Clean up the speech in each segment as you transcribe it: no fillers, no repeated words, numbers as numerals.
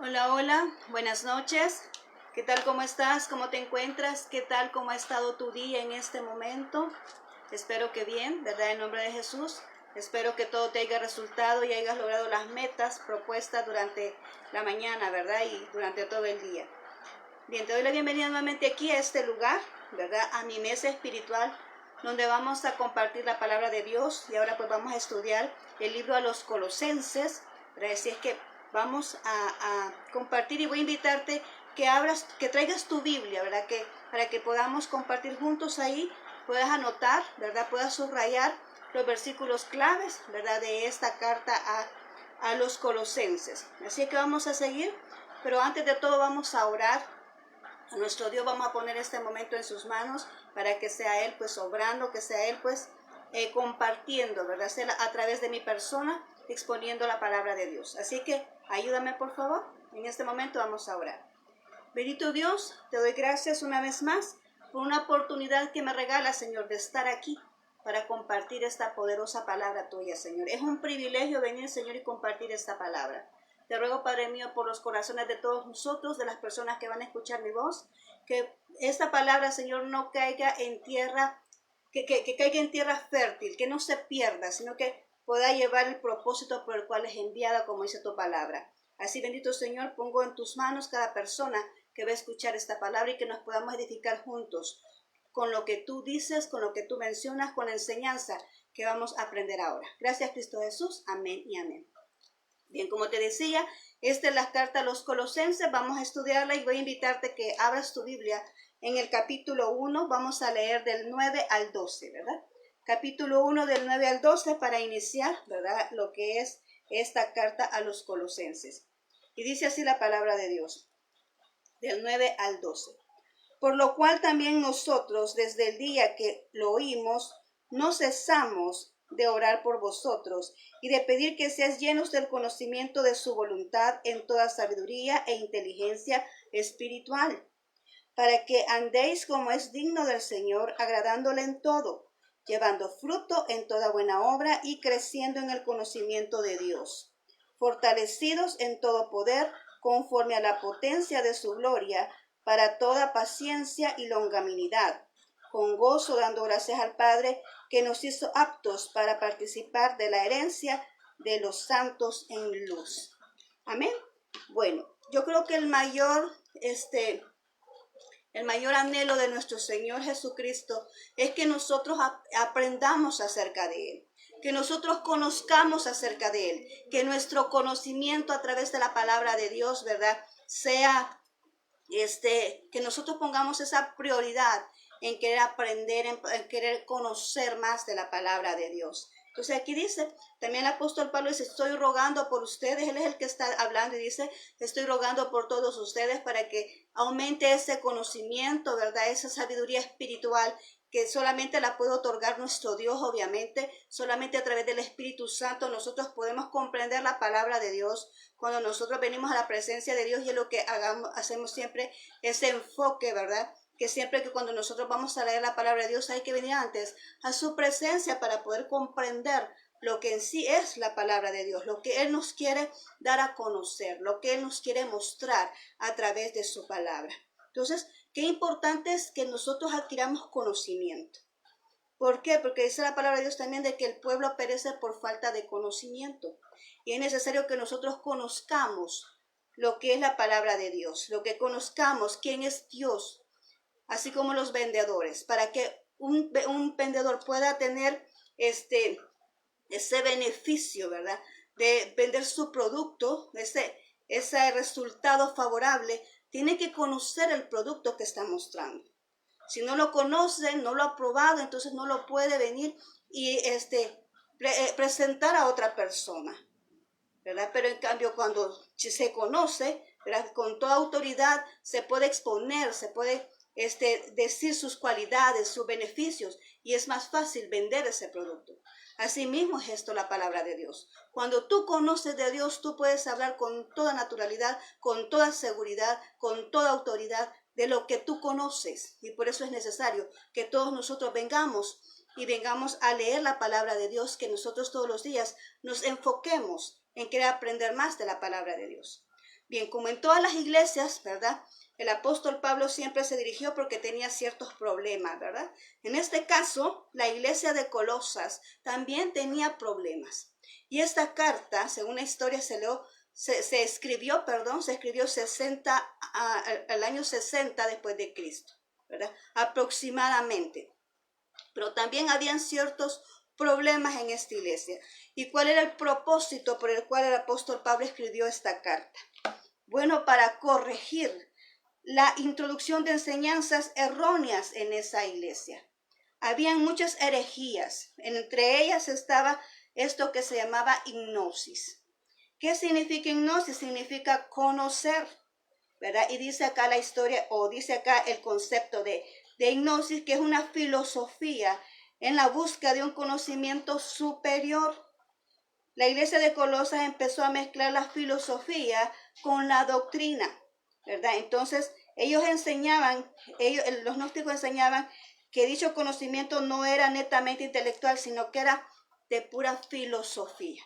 Hola, hola, buenas noches. ¿Qué tal? ¿Cómo estás? ¿Cómo te encuentras? ¿Qué tal? ¿Cómo ha estado tu día en este momento? Espero que bien, ¿verdad? En nombre de Jesús. Espero que todo te haya resultado y hayas logrado las metas propuestas durante la mañana, ¿verdad? Y durante todo el día. Bien, te doy la bienvenida nuevamente aquí a este lugar, ¿verdad? A mi mesa espiritual, donde vamos a compartir la palabra de Dios. Y ahora pues vamos a estudiar el libro a los Colosenses, ¿verdad? Así es que vamos a compartir y voy a invitarte que abras, que traigas tu Biblia, ¿verdad? Que para que podamos compartir juntos ahí, puedas anotar, ¿verdad? Puedas subrayar los versículos claves, ¿verdad? De esta carta a los Colosenses. Así que vamos a seguir, pero antes de todo vamos a orar. A nuestro Dios vamos a poner este momento en sus manos para que sea Él pues obrando, que sea Él pues compartiendo, ¿verdad? Sea a través de mi persona exponiendo la palabra de Dios. Así que ayúdame por favor. En este momento vamos a orar. Bendito Dios, te doy gracias una vez más por una oportunidad que me regala, Señor, de estar aquí para compartir esta poderosa palabra tuya, Señor. Es un privilegio venir, Señor, y compartir esta palabra. Te ruego, Padre mío, por los corazones de todos nosotros, de las personas que van a escuchar mi voz, que esta palabra, Señor, no caiga en tierra, que caiga en tierra fértil, que no se pierda, sino que pueda llevar el propósito por el cual es enviada, como dice tu palabra. Así, bendito Señor, pongo en tus manos cada persona que va a escuchar esta palabra y que nos podamos edificar juntos con lo que tú dices, con lo que tú mencionas, con la enseñanza que vamos a aprender ahora. Gracias, Cristo Jesús. Amén y amén. Bien, como te decía, esta es la carta a los Colosenses. Vamos a estudiarla y voy a invitarte que abras tu Biblia en el capítulo 1. Vamos a leer del 9 al 12, ¿verdad? Capítulo 1 del 9 al 12 para iniciar, ¿verdad? Lo que es esta carta a los Colosenses. Y dice así la palabra de Dios, del 9 al 12. Por lo cual también nosotros, desde el día que lo oímos, no cesamos de orar por vosotros y de pedir que seáis llenos del conocimiento de su voluntad en toda sabiduría e inteligencia espiritual, para que andéis como es digno del Señor, agradándole en todo, llevando fruto en toda buena obra y creciendo en el conocimiento de Dios, fortalecidos en todo poder, conforme a la potencia de su gloria, para toda paciencia y longanimidad, con gozo dando gracias al Padre que nos hizo aptos para participar de la herencia de los santos en luz. Amén. Bueno, yo creo que el mayor anhelo de nuestro Señor Jesucristo es que nosotros aprendamos acerca de Él, que nosotros conozcamos acerca de Él, que nuestro conocimiento a través de la palabra de Dios, ¿verdad? Sea que nosotros pongamos esa prioridad en querer aprender, en querer conocer más de la palabra de Dios. Entonces aquí dice, también el apóstol Pablo dice, estoy rogando por ustedes, él es el que está hablando y dice, estoy rogando por todos ustedes para que aumente ese conocimiento, ¿verdad? Esa sabiduría espiritual que solamente la puede otorgar nuestro Dios, obviamente, solamente a través del Espíritu Santo nosotros podemos comprender la palabra de Dios. Cuando nosotros venimos a la presencia de Dios y es lo que hacemos siempre, ese enfoque, ¿verdad? Que siempre que cuando nosotros vamos a leer la palabra de Dios hay que venir antes a su presencia para poder comprender lo que en sí es la palabra de Dios, lo que Él nos quiere dar a conocer, lo que Él nos quiere mostrar a través de su palabra. Entonces, qué importante es que nosotros adquiramos conocimiento. ¿Por qué? Porque dice la palabra de Dios también de que el pueblo perece por falta de conocimiento. Y es necesario que nosotros conozcamos lo que es la palabra de Dios, lo que conozcamos quién es Dios, así como los vendedores, para que un vendedor pueda tener ese beneficio, ¿verdad? De vender su producto, ese resultado favorable, tiene que conocer el producto que está mostrando. Si no lo conoce, no lo ha probado, entonces no lo puede venir y presentar a otra persona, ¿verdad? Pero en cambio cuando se conoce, ¿verdad? Con toda autoridad se puede exponer, se puede decir sus cualidades, sus beneficios, y es más fácil vender ese producto. Asimismo es esto la palabra de Dios. Cuando tú conoces de Dios, tú puedes hablar con toda naturalidad, con toda seguridad, con toda autoridad de lo que tú conoces. Y por eso es necesario que todos nosotros vengamos a leer la palabra de Dios, que nosotros todos los días nos enfoquemos en querer aprender más de la palabra de Dios. Bien, como en todas las iglesias, ¿verdad? El apóstol Pablo siempre se dirigió porque tenía ciertos problemas, ¿verdad? En este caso, la iglesia de Colosas también tenía problemas. Y esta carta, según la historia se escribió 60, al año 60 después de Cristo, ¿verdad? Aproximadamente. Pero también habían ciertos problemas en esta iglesia. ¿Y cuál era el propósito por el cual el apóstol Pablo escribió esta carta? Bueno, para corregir la introducción de enseñanzas erróneas en esa iglesia. Habían muchas herejías, entre ellas estaba esto que se llamaba hipnosis. ¿Qué significa hipnosis? Significa conocer, ¿verdad? Y dice acá la historia, o dice acá el concepto de hipnosis, que es una filosofía en la búsqueda de un conocimiento superior. La iglesia de Colosas empezó a mezclar la filosofía con la doctrina, ¿verdad? Entonces, los gnósticos enseñaban que dicho conocimiento no era netamente intelectual, sino que era de pura filosofía.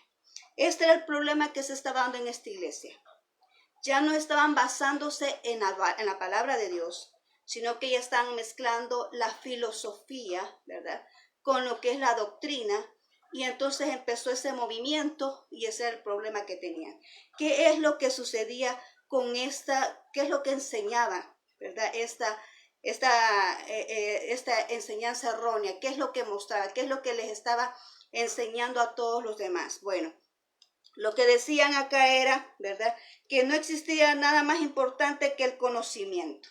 Este era el problema que se estaba dando en esta iglesia. Ya no estaban basándose en la palabra de Dios, sino que ya estaban mezclando la filosofía, ¿verdad?, con lo que es la doctrina. Y entonces empezó ese movimiento y ese era el problema que tenían. ¿Qué es lo que sucedía con qué es lo que enseñaban, ¿verdad? Esta enseñanza errónea, qué es lo que mostraba, qué es lo que les estaba enseñando a todos los demás. Bueno, lo que decían acá era, ¿verdad?, que no existía nada más importante que el conocimiento.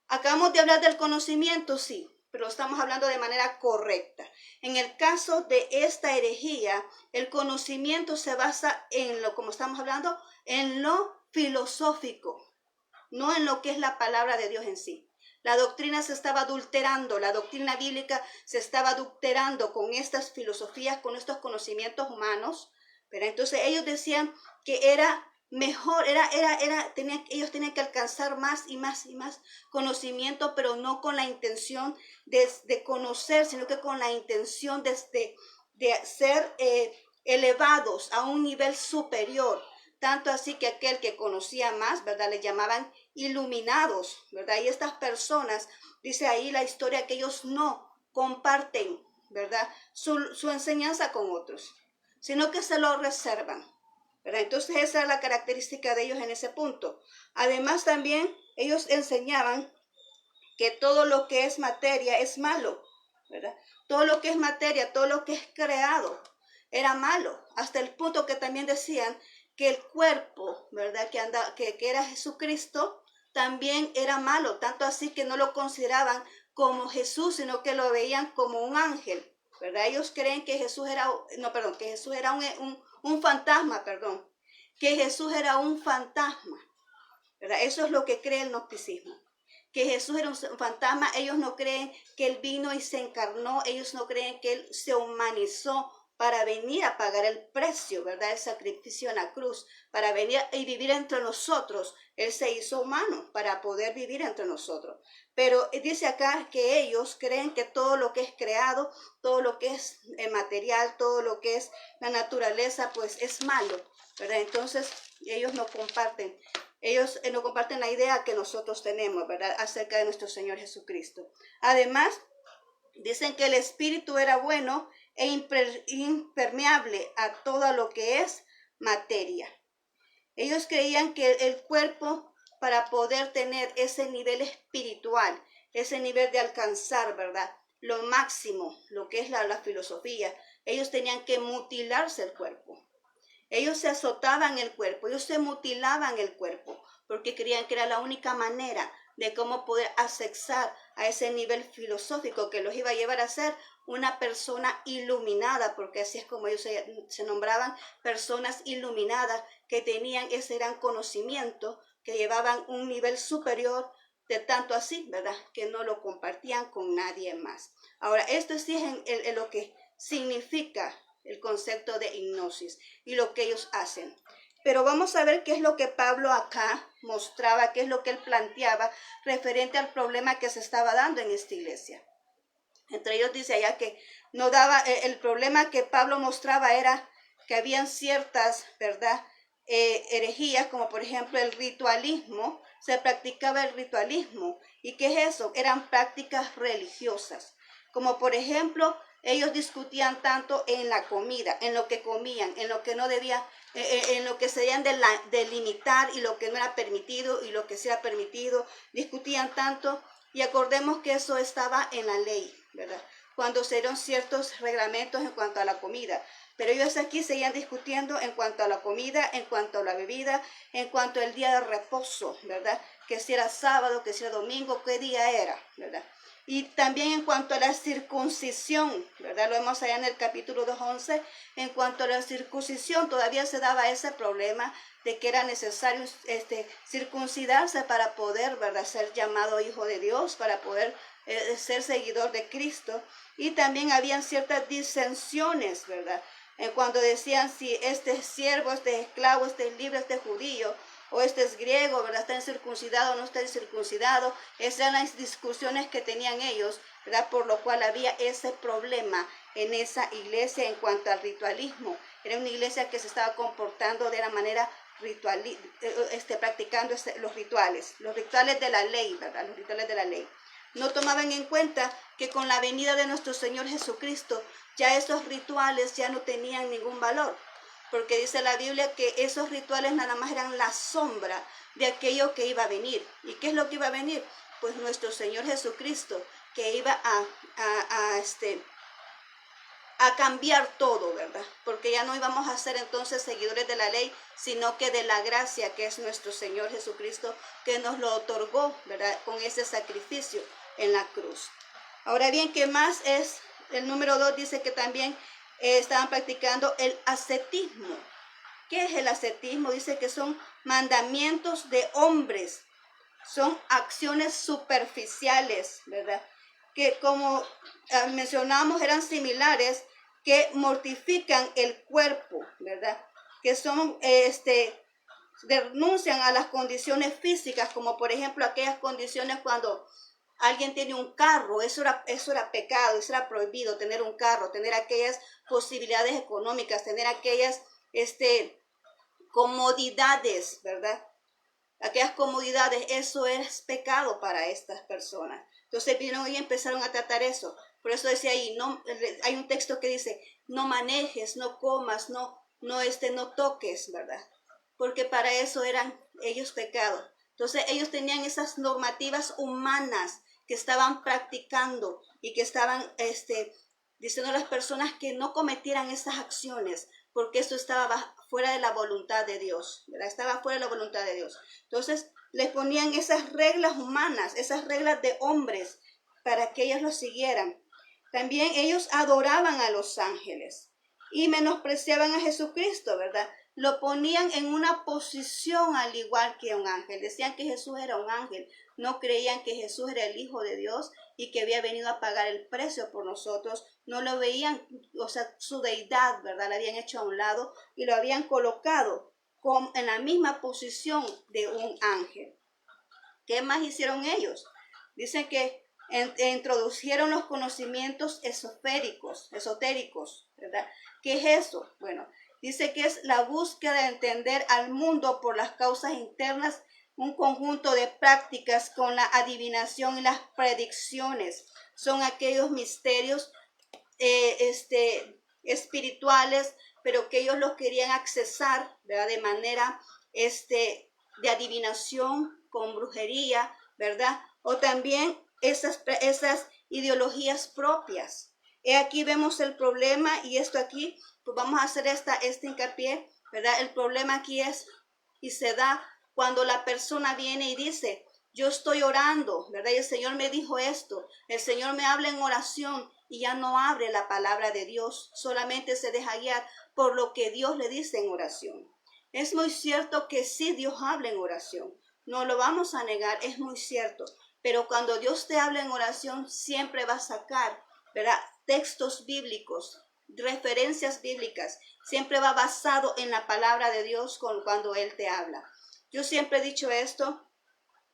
Acabamos de hablar del conocimiento, sí, pero estamos hablando de manera correcta. En el caso de esta herejía, el conocimiento se basa en como estamos hablando, en lo filosófico, no en lo que es la palabra de Dios en sí. La doctrina se estaba adulterando, la doctrina bíblica se estaba adulterando con estas filosofías, con estos conocimientos humanos, pero entonces ellos decían que era mejor, ellos tenían que alcanzar más y más y más conocimiento, pero no con la intención de conocer, sino que con la intención de ser elevados a un nivel superior. Tanto así que aquel que conocía más, ¿verdad?, le llamaban iluminados, ¿verdad? Y estas personas, dice ahí la historia, que ellos no comparten, ¿verdad?, su enseñanza con otros, sino que se lo reservan, ¿verdad? Entonces esa es la característica de ellos en ese punto. Además también ellos enseñaban que todo lo que es materia es malo, ¿verdad? Todo lo que es materia, todo lo que es creado era malo, hasta el punto que también decían que el cuerpo, ¿verdad?, que era Jesucristo, también era malo, tanto así que no lo consideraban como Jesús, sino que lo veían como un ángel, ¿verdad? Ellos creen que Jesús era, que Jesús era un fantasma, que Jesús era un fantasma, ¿verdad? Eso es lo que cree el gnosticismo, que Jesús era un fantasma. Ellos no creen que Él vino y se encarnó, ellos no creen que Él se humanizó para venir a pagar el precio, ¿verdad?, el sacrificio en la cruz, para venir y vivir entre nosotros. Él se hizo humano para poder vivir entre nosotros. Pero dice acá que ellos creen que todo lo que es creado, todo lo que es material, todo lo que es la naturaleza, pues es malo, ¿verdad? Entonces ellos no comparten la idea que nosotros tenemos, ¿verdad?, acerca de nuestro Señor Jesucristo. Además, dicen que el espíritu era bueno e impermeable a todo lo que es materia. Ellos creían que el cuerpo, para poder tener ese nivel espiritual, ese nivel de alcanzar, ¿verdad?, lo máximo, lo que es la filosofía, ellos tenían que mutilarse el cuerpo. Ellos se azotaban el cuerpo, ellos se mutilaban el cuerpo, porque creían que era la única manera de cómo poder accesar a ese nivel filosófico que los iba a llevar a ser una persona iluminada, porque así es como ellos se nombraban, personas iluminadas, que tenían ese gran conocimiento, que llevaban un nivel superior, de tanto así, ¿verdad?, que no lo compartían con nadie más. Ahora, esto sí es en lo que significa el concepto de hipnosis y lo que ellos hacen. Pero vamos a ver qué es lo que Pablo acá mostraba, qué es lo que él planteaba referente al problema que se estaba dando en esta iglesia. Entre ellos dice allá que el problema que Pablo mostraba era que habían ciertas, ¿verdad?, herejías, como por ejemplo el ritualismo. Se practicaba el ritualismo. ¿Y qué es eso? Eran prácticas religiosas. Como por ejemplo, ellos discutían tanto en la comida, en lo que comían, en lo que no debían, en lo que se debían delimitar y lo que no era permitido y lo que sí era permitido. Discutían tanto y acordemos que eso estaba en la ley, ¿verdad? Cuando se dieron ciertos reglamentos en cuanto a la comida. Pero ellos aquí seguían discutiendo en cuanto a la comida, en cuanto a la bebida, en cuanto al día de reposo, ¿verdad? Que si era sábado, que si era domingo, qué día era, ¿verdad? Y también en cuanto a la circuncisión, ¿verdad? Lo vemos allá en el capítulo 2:11. En cuanto a la circuncisión, todavía se daba ese problema de que era necesario circuncidarse para poder, ¿verdad?, ser llamado hijo de Dios, para poder ser seguidor de Cristo. Y también habían ciertas disensiones, ¿verdad? Cuando decían si este es siervo, este es esclavo, este es libre, este es judío, o este es griego, ¿verdad? ¿Está circuncidado o no está circuncidado? Esas eran las discusiones que tenían ellos, ¿verdad? Por lo cual había ese problema en esa iglesia en cuanto al ritualismo. Era una iglesia que se estaba comportando de la manera practicando los rituales de la ley, ¿verdad? Los rituales de la ley. No tomaban en cuenta que con la venida de nuestro Señor Jesucristo, ya esos rituales ya no tenían ningún valor, porque dice la Biblia que esos rituales nada más eran la sombra de aquello que iba a venir. ¿Y qué es lo que iba a venir? Pues nuestro Señor Jesucristo, que iba a cambiar todo, ¿verdad? Porque ya no íbamos a ser entonces seguidores de la ley, sino que de la gracia que es nuestro Señor Jesucristo, que nos lo otorgó, ¿verdad?, con ese sacrificio en la cruz. Ahora bien, ¿qué más es? El número 2 dice que también estaban practicando el ascetismo. ¿Qué es el ascetismo? Dice que son mandamientos de hombres, son acciones superficiales, ¿verdad?, que como mencionamos eran similares, que mortifican el cuerpo, ¿verdad?, que son, renuncian a las condiciones físicas, como por ejemplo aquellas condiciones cuando alguien tiene un carro, eso era pecado, eso era prohibido, tener un carro, tener aquellas posibilidades económicas, tener aquellas comodidades, ¿verdad? Aquellas comodidades, eso es pecado para estas personas. Entonces vinieron y empezaron a tratar eso. Por eso decía ahí, no, hay un texto que dice, no manejes, no comas, no toques, ¿verdad? Porque para eso eran ellos pecados. Entonces ellos tenían esas normativas humanas que estaban practicando y que estaban diciendo a las personas que no cometieran esas acciones, porque eso estaba fuera de la voluntad de Dios, ¿verdad? Estaba fuera de la voluntad de Dios. Entonces les ponían esas reglas humanas, esas reglas de hombres, para que ellos lo siguieran. También ellos adoraban a los ángeles y menospreciaban a Jesucristo, ¿verdad? Lo ponían en una posición al igual que un ángel. Decían que Jesús era un ángel. No creían que Jesús era el Hijo de Dios y que había venido a pagar el precio por nosotros. No lo veían, o sea, su deidad, ¿verdad? La habían hecho a un lado y lo habían colocado en la misma posición de un ángel. ¿Qué más hicieron ellos? Dicen que introdujeron los conocimientos esotéricos, ¿verdad? ¿Qué es eso? Bueno, dice que es la búsqueda de entender al mundo por las causas internas, un conjunto de prácticas con la adivinación y las predicciones. Son aquellos misterios espirituales, pero que ellos los querían accesar, ¿verdad?, de manera de adivinación, con brujería, ¿verdad? O también esas ideologías propias. Aquí vemos el problema, y esto aquí, pues vamos a hacer este hincapié, ¿verdad? El problema aquí es, y se da cuando la persona viene y dice, yo estoy orando, ¿verdad? Y el Señor me dijo esto, el Señor me habla en oración, y ya no abre la palabra de Dios, solamente se deja guiar por lo que Dios le dice en oración. Es muy cierto que sí, Dios habla en oración, no lo vamos a negar, es muy cierto, pero cuando Dios te habla en oración, siempre va a sacar, ¿verdad?, textos bíblicos, referencias bíblicas, siempre va basado en la palabra de Dios cuando Él te habla. Yo siempre he dicho esto,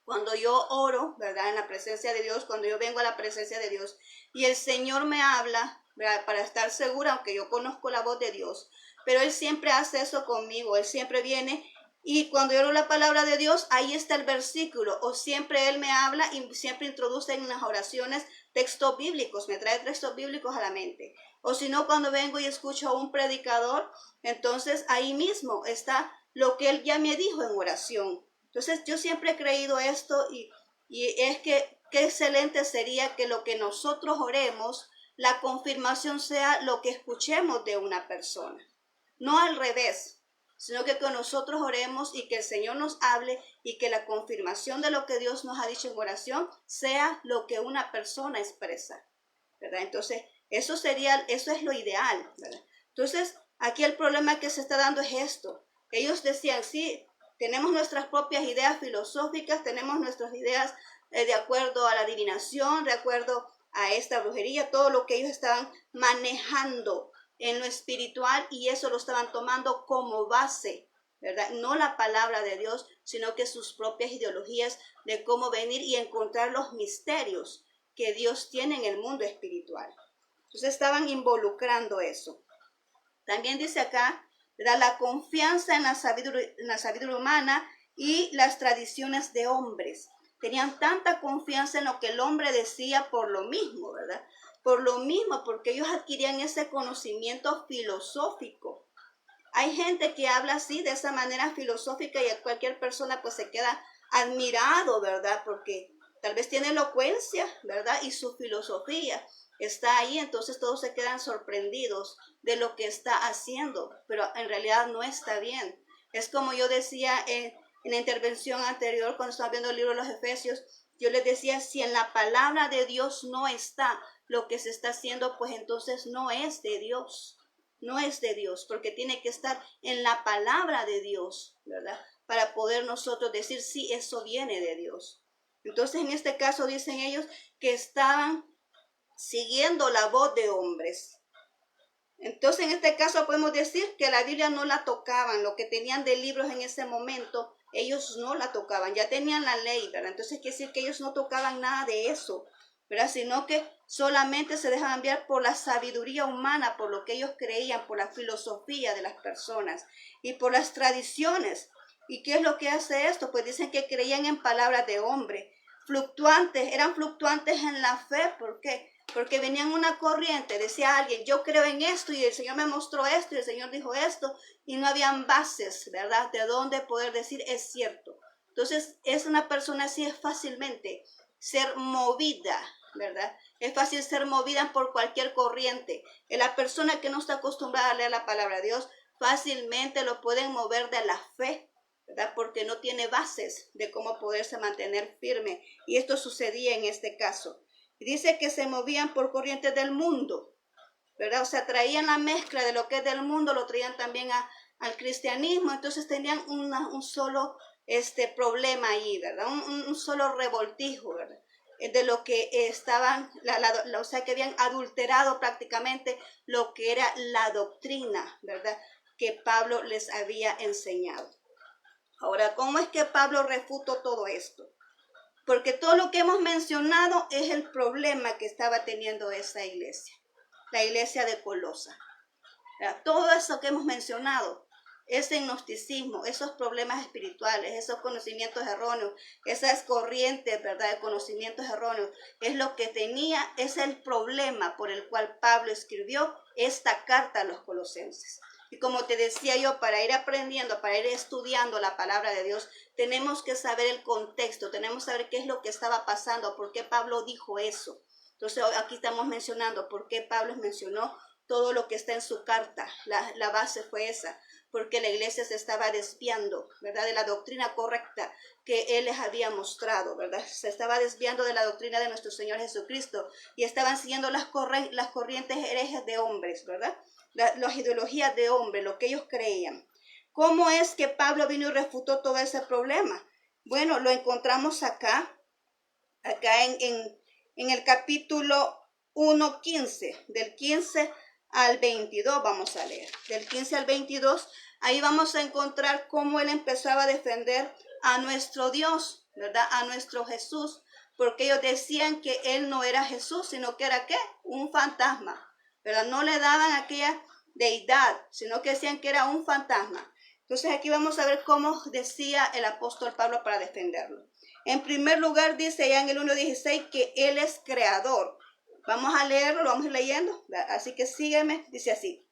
cuando yo oro, ¿verdad?, en la presencia de Dios, cuando yo vengo a la presencia de Dios y el Señor me habla, ¿verdad?, para estar segura, aunque yo conozco la voz de Dios, pero Él siempre hace eso conmigo. Él siempre viene y cuando yo leo la palabra de Dios, ahí está el versículo. O siempre Él me habla y siempre introduce en las oraciones textos bíblicos, me trae textos bíblicos a la mente. O si no, cuando vengo y escucho a un predicador, entonces ahí mismo está lo que Él ya me dijo en oración. Entonces yo siempre he creído esto y es que qué excelente sería que lo que nosotros oremos, la confirmación sea lo que escuchemos de una persona. No al revés, sino que con nosotros oremos y que el Señor nos hable y que la confirmación de lo que Dios nos ha dicho en oración sea lo que una persona expresa, ¿verdad? Entonces, eso es lo ideal, ¿verdad? Entonces, aquí el problema que se está dando es esto. Ellos decían, sí, tenemos nuestras propias ideas filosóficas, tenemos nuestras ideas de acuerdo a la adivinación, de acuerdo a esta brujería, todo lo que ellos estaban manejando en lo espiritual y eso lo estaban tomando como base, ¿verdad? No la palabra de Dios, sino que sus propias ideologías de cómo venir y encontrar los misterios que Dios tiene en el mundo espiritual. Entonces estaban involucrando eso. También dice acá, ¿verdad? La confianza en la sabiduría humana y las tradiciones de hombres. Tenían tanta confianza en lo que el hombre decía por lo mismo, ¿verdad? Por lo mismo, porque ellos adquirían ese conocimiento filosófico. Hay gente que habla así, de esa manera filosófica, y a cualquier persona pues se queda admirado, ¿verdad? Porque tal vez tiene elocuencia, ¿verdad? Y su filosofía está ahí, entonces todos se quedan sorprendidos de lo que está haciendo, pero en realidad no está bien. Es como yo decía en la intervención anterior, cuando estaba viendo el libro de los Efesios, yo les decía, si en la palabra de Dios no está lo que se está haciendo, pues entonces no es de Dios. No es de Dios, porque tiene que estar en la palabra de Dios, ¿verdad? Para poder nosotros decir, sí, eso viene de Dios. Entonces, en este caso dicen ellos que estaban siguiendo la voz de hombres. Entonces, en este caso podemos decir que la Biblia no la tocaban, lo que tenían de libros en ese momento, ellos no la tocaban, ya tenían la ley, ¿verdad? Entonces quiere decir que ellos no tocaban nada de eso, ¿verdad? Sino que solamente se dejaban enviar por la sabiduría humana, por lo que ellos creían, por la filosofía de las personas y por las tradiciones. ¿Y qué es lo que hace esto? Pues dicen que creían en palabras de hombre, fluctuantes, eran fluctuantes en la fe, ¿por qué? Porque venían una corriente, decía alguien, yo creo en esto y el Señor me mostró esto y el Señor dijo esto y no habían bases, ¿verdad? De dónde poder decir es cierto. Entonces, es una persona así, es fácilmente ser movida, ¿verdad? Es fácil ser movida por cualquier corriente. La persona que no está acostumbrada a leer la palabra de Dios, fácilmente lo pueden mover de la fe, ¿verdad? Porque no tiene bases de cómo poderse mantener firme. Y esto sucedía en este caso. Dice que se movían por corrientes del mundo, ¿verdad? O sea, traían la mezcla de lo que es del mundo, lo traían también al cristianismo, entonces tenían un solo problema ahí, ¿verdad? Un solo revoltijo, ¿verdad? De lo que estaban, o sea, que habían adulterado prácticamente lo que era la doctrina, ¿verdad? Que Pablo les había enseñado. Ahora, ¿cómo es que Pablo refutó todo esto? Porque todo lo que hemos mencionado es el problema que estaba teniendo esa iglesia, la iglesia de Colosa. Todo eso que hemos mencionado, ese gnosticismo, esos problemas espirituales, esos conocimientos erróneos, esas corrientes, ¿verdad?, de conocimientos erróneos, es lo que tenía, es el problema por el cual Pablo escribió esta carta a los colosenses. Y como te decía yo, para ir aprendiendo, para ir estudiando la palabra de Dios, tenemos que saber el contexto, tenemos que saber qué es lo que estaba pasando, por qué Pablo dijo eso. Entonces aquí estamos mencionando por qué Pablo mencionó todo lo que está en su carta. La base fue esa, porque la iglesia se estaba desviando, ¿verdad?, de la doctrina correcta que él les había mostrado, ¿verdad? Se estaba desviando de la doctrina de nuestro Señor Jesucristo y estaban siguiendo las corrientes herejes de hombres, ¿verdad? Las ideologías de hombres, lo que ellos creían. ¿Cómo es que Pablo vino y refutó todo ese problema? Bueno, lo encontramos acá en el capítulo 1:15, del 15 al 22 vamos a leer. Del 15 al 22, ahí vamos a encontrar cómo él empezaba a defender a nuestro Dios, ¿verdad? A nuestro Jesús, porque ellos decían que él no era Jesús, sino que era ¿qué? Un fantasma, ¿verdad? No le daban aquella deidad, sino que decían que era un fantasma. Entonces aquí vamos a ver cómo decía el apóstol Pablo para defenderlo. En primer lugar dice ya en el 1:16 que Él es creador. Vamos a leerlo, lo vamos a ir leyendo. Así que sígueme, dice así.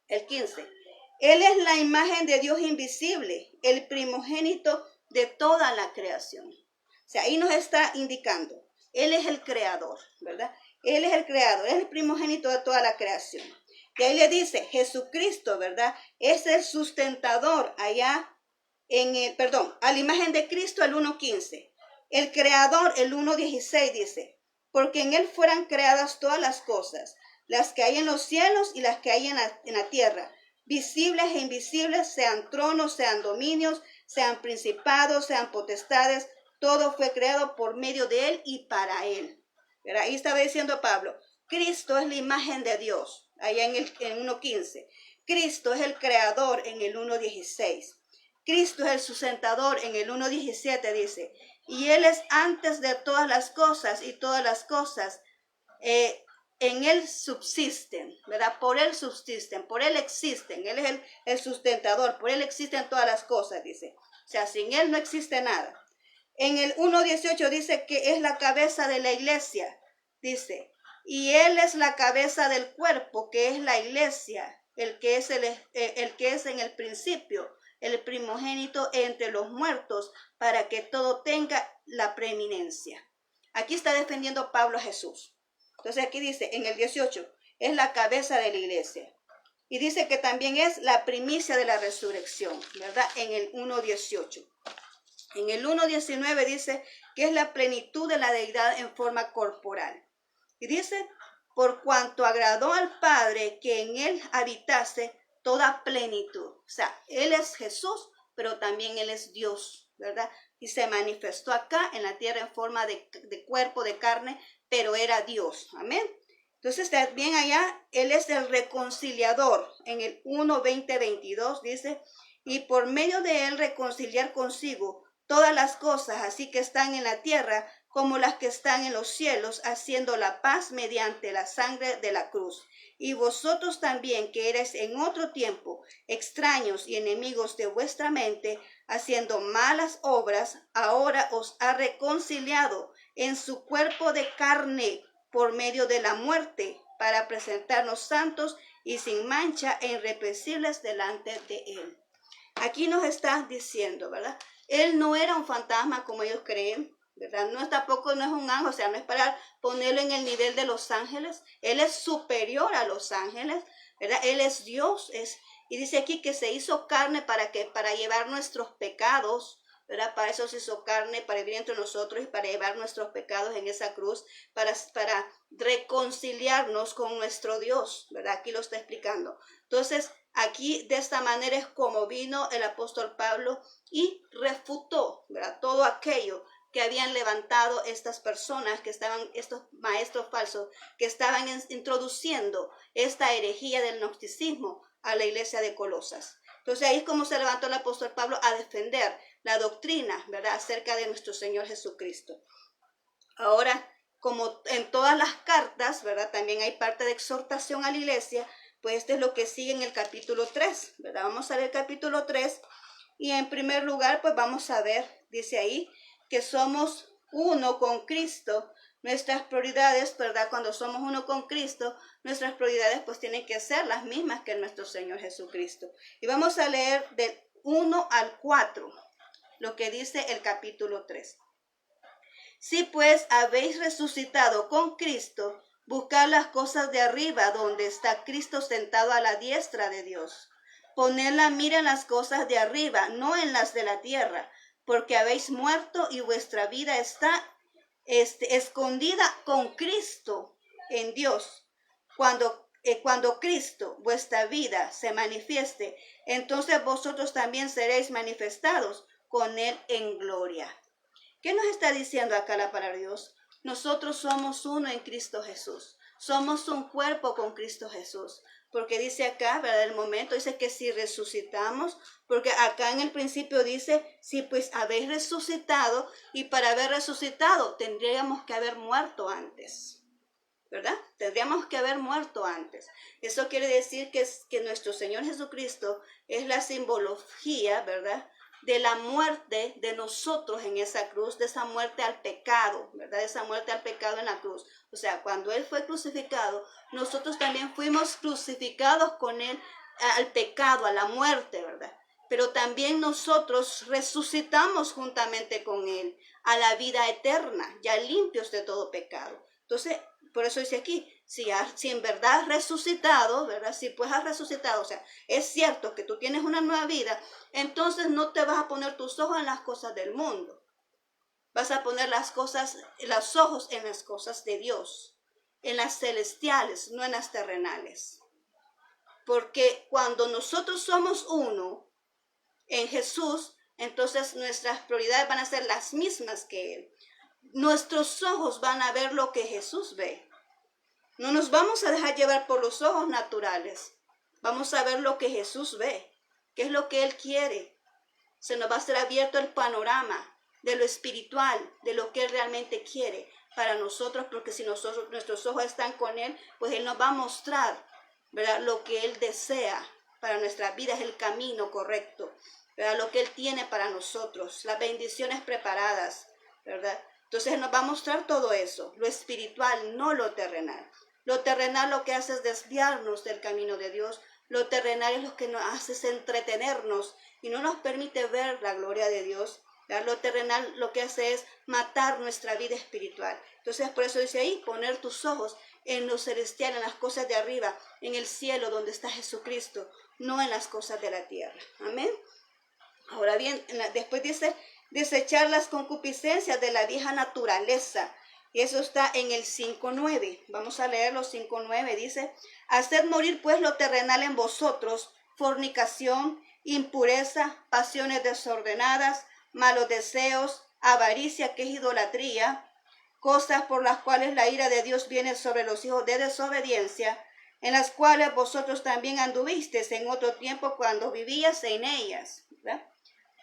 El 15. Él es la imagen de Dios invisible, el primogénito de toda la creación. O sea, ahí nos está indicando, Él es el creador, ¿verdad? Él es el creador, es el primogénito de toda la creación. Y ahí le dice, Jesucristo, ¿verdad? Es el sustentador allá a la imagen de Cristo el 1:15. El creador el 1:16 dice, porque en Él fueran creadas todas las cosas, las que hay en los cielos y las que hay en la tierra, visibles e invisibles, sean tronos, sean dominios, sean principados, sean potestades, todo fue creado por medio de Él y para Él. ¿Verdad? Ahí estaba diciendo Pablo, Cristo es la imagen de Dios, allá en 1:15. Cristo es el creador en el 1:16. Cristo es el sustentador en el 1:17 dice, y Él es antes de todas las cosas y todas las cosas en Él subsisten, ¿verdad? Por Él subsisten, por Él existen, Él es el sustentador, por Él existen todas las cosas, dice. O sea, sin Él no existe nada. En el 1:18 dice que es la cabeza de la iglesia, dice, y Él es la cabeza del cuerpo, que es la iglesia, el que es en el principio, el primogénito entre los muertos, para que todo tenga la preeminencia. Aquí está defendiendo Pablo a Jesús. Entonces aquí dice, en el 18, es la cabeza de la iglesia. Y dice que también es la primicia de la resurrección, ¿verdad? En el 1:18. En el 1:19 dice que es la plenitud de la deidad en forma corporal. Y dice, por cuanto agradó al Padre que en Él habitase toda plenitud. O sea, Él es Jesús, pero también Él es Dios, ¿verdad? Y se manifestó acá en la tierra en forma de cuerpo, de carne, pero era Dios. Amén. Entonces también allá Él es el reconciliador. En el 1:20-22 dice, y por medio de Él reconciliar consigo todas las cosas, así que están en la tierra como las que están en los cielos, haciendo la paz mediante la sangre de la cruz. Y vosotros también, que erais en otro tiempo extraños y enemigos de vuestra mente, haciendo malas obras, ahora os ha reconciliado en su cuerpo de carne por medio de la muerte, para presentarnos santos y sin mancha e irreprensibles delante de Él. Aquí nos está diciendo, ¿verdad? Él no era un fantasma como ellos creen, ¿verdad? Tampoco no es un ángel, o sea, no es para ponerlo en el nivel de los ángeles. Él es superior a los ángeles, ¿verdad? Él es Dios, y dice aquí que se hizo carne para llevar nuestros pecados, ¿verdad? Para eso se hizo carne, para vivir entre nosotros y para llevar nuestros pecados en esa cruz, para reconciliarnos con nuestro Dios, ¿verdad? Aquí lo está explicando. Entonces, aquí de esta manera es como vino el apóstol Pablo y refutó, ¿verdad? Todo aquello que habían levantado estas personas estos maestros falsos, que estaban introduciendo esta herejía del gnosticismo a la iglesia de Colosas. Entonces ahí es como se levantó el apóstol Pablo a defender la doctrina, ¿verdad?, acerca de nuestro Señor Jesucristo. Ahora, como en todas las cartas, ¿verdad?, también hay parte de exhortación a la iglesia. Pues esto es lo que sigue en el capítulo 3, ¿verdad? Vamos a leer el capítulo 3 y en primer lugar, pues vamos a ver, dice ahí, que somos uno con Cristo. Nuestras prioridades, ¿verdad? Cuando somos uno con Cristo, nuestras prioridades pues tienen que ser las mismas que nuestro Señor Jesucristo. Y vamos a leer del 1 al 4, lo que dice el capítulo 3. Si pues habéis resucitado con Cristo, buscad las cosas de arriba, donde está Cristo sentado a la diestra de Dios. Poned la mira en las cosas de arriba, no en las de la tierra, porque habéis muerto y vuestra vida está escondida con Cristo en Dios. Cuando Cristo, vuestra vida, se manifieste, entonces vosotros también seréis manifestados con Él en gloria. ¿Qué nos está diciendo acá la palabra de Dios? Nosotros somos uno en Cristo Jesús. Somos un cuerpo con Cristo Jesús. Porque dice acá, ¿verdad? El momento dice que si resucitamos, porque acá en el principio dice, si pues habéis resucitado, y para haber resucitado tendríamos que haber muerto antes. ¿verdad? Tendríamos que haber muerto antes. Eso quiere decir que nuestro Señor Jesucristo es la simbología, ¿verdad?, de la muerte de nosotros en esa cruz, de esa muerte al pecado, ¿verdad? De esa muerte al pecado en la cruz. O sea, cuando Él fue crucificado, nosotros también fuimos crucificados con Él al pecado, a la muerte, ¿verdad? Pero también nosotros resucitamos juntamente con Él a la vida eterna, ya limpios de todo pecado. Entonces, por eso dice aquí, si en verdad has resucitado, ¿verdad? Si pues has resucitado, o sea, es cierto que tú tienes una nueva vida, entonces no te vas a poner tus ojos en las cosas del mundo. Vas a poner los ojos en las cosas de Dios, en las celestiales, no en las terrenales. Porque cuando nosotros somos uno en Jesús, entonces nuestras prioridades van a ser las mismas que Él. Nuestros ojos van a ver lo que Jesús ve. No nos vamos a dejar llevar por los ojos naturales. Vamos a ver lo que Jesús ve, qué es lo que Él quiere. Se nos va a ser abierto el panorama de lo espiritual, de lo que Él realmente quiere para nosotros, porque si nuestros ojos están con Él, pues Él nos va a mostrar, ¿verdad?, lo que Él desea para nuestra vida, es el camino correcto, ¿verdad?, lo que Él tiene para nosotros, las bendiciones preparadas, ¿verdad? Entonces Él nos va a mostrar todo eso, lo espiritual, no lo terrenal. Lo terrenal lo que hace es desviarnos del camino de Dios. Lo terrenal es lo que nos hace entretenernos y no nos permite ver la gloria de Dios. Lo terrenal lo que hace es matar nuestra vida espiritual. Entonces por eso dice ahí, poner tus ojos en lo celestial, en las cosas de arriba, en el cielo donde está Jesucristo, no en las cosas de la tierra. Amén. Ahora bien, después dice, desechar las concupiscencias de la vieja naturaleza. Y eso está en el 5.9. Vamos a leer los 5.9. Dice, haced morir pues lo terrenal en vosotros, fornicación, impureza, pasiones desordenadas, malos deseos, avaricia, que es idolatría, cosas por las cuales la ira de Dios viene sobre los hijos de desobediencia, en las cuales vosotros también anduvisteis en otro tiempo cuando vivíais en ellas, ¿verdad?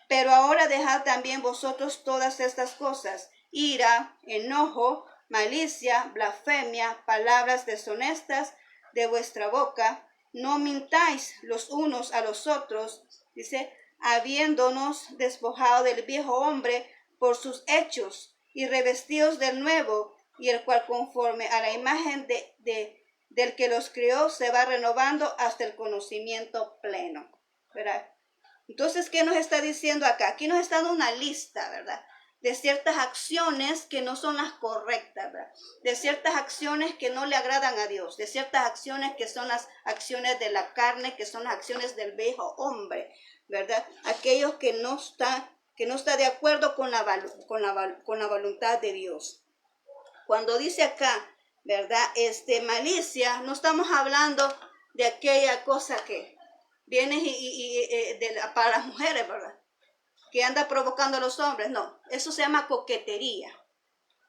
Pero ahora dejad también vosotros todas estas cosas: ira, enojo, malicia, blasfemia, palabras deshonestas de vuestra boca. No mintáis los unos a los otros, dice, habiéndonos despojado del viejo hombre por sus hechos y revestidos del nuevo, y el cual conforme a la imagen del que los crió se va renovando hasta el conocimiento pleno, ¿verdad? Entonces, ¿qué nos está diciendo acá? Aquí nos está dando una lista, ¿verdad?, de ciertas acciones que no son las correctas, ¿verdad?, de ciertas acciones que no le agradan a Dios, de ciertas acciones que son las acciones de la carne, que son las acciones del viejo hombre, ¿verdad? Aquellos que no está de acuerdo con la voluntad de Dios. Cuando dice acá, ¿verdad?, malicia, no estamos hablando de aquella cosa que viene para las mujeres, ¿verdad?, que anda provocando a los hombres. No, eso se llama coquetería.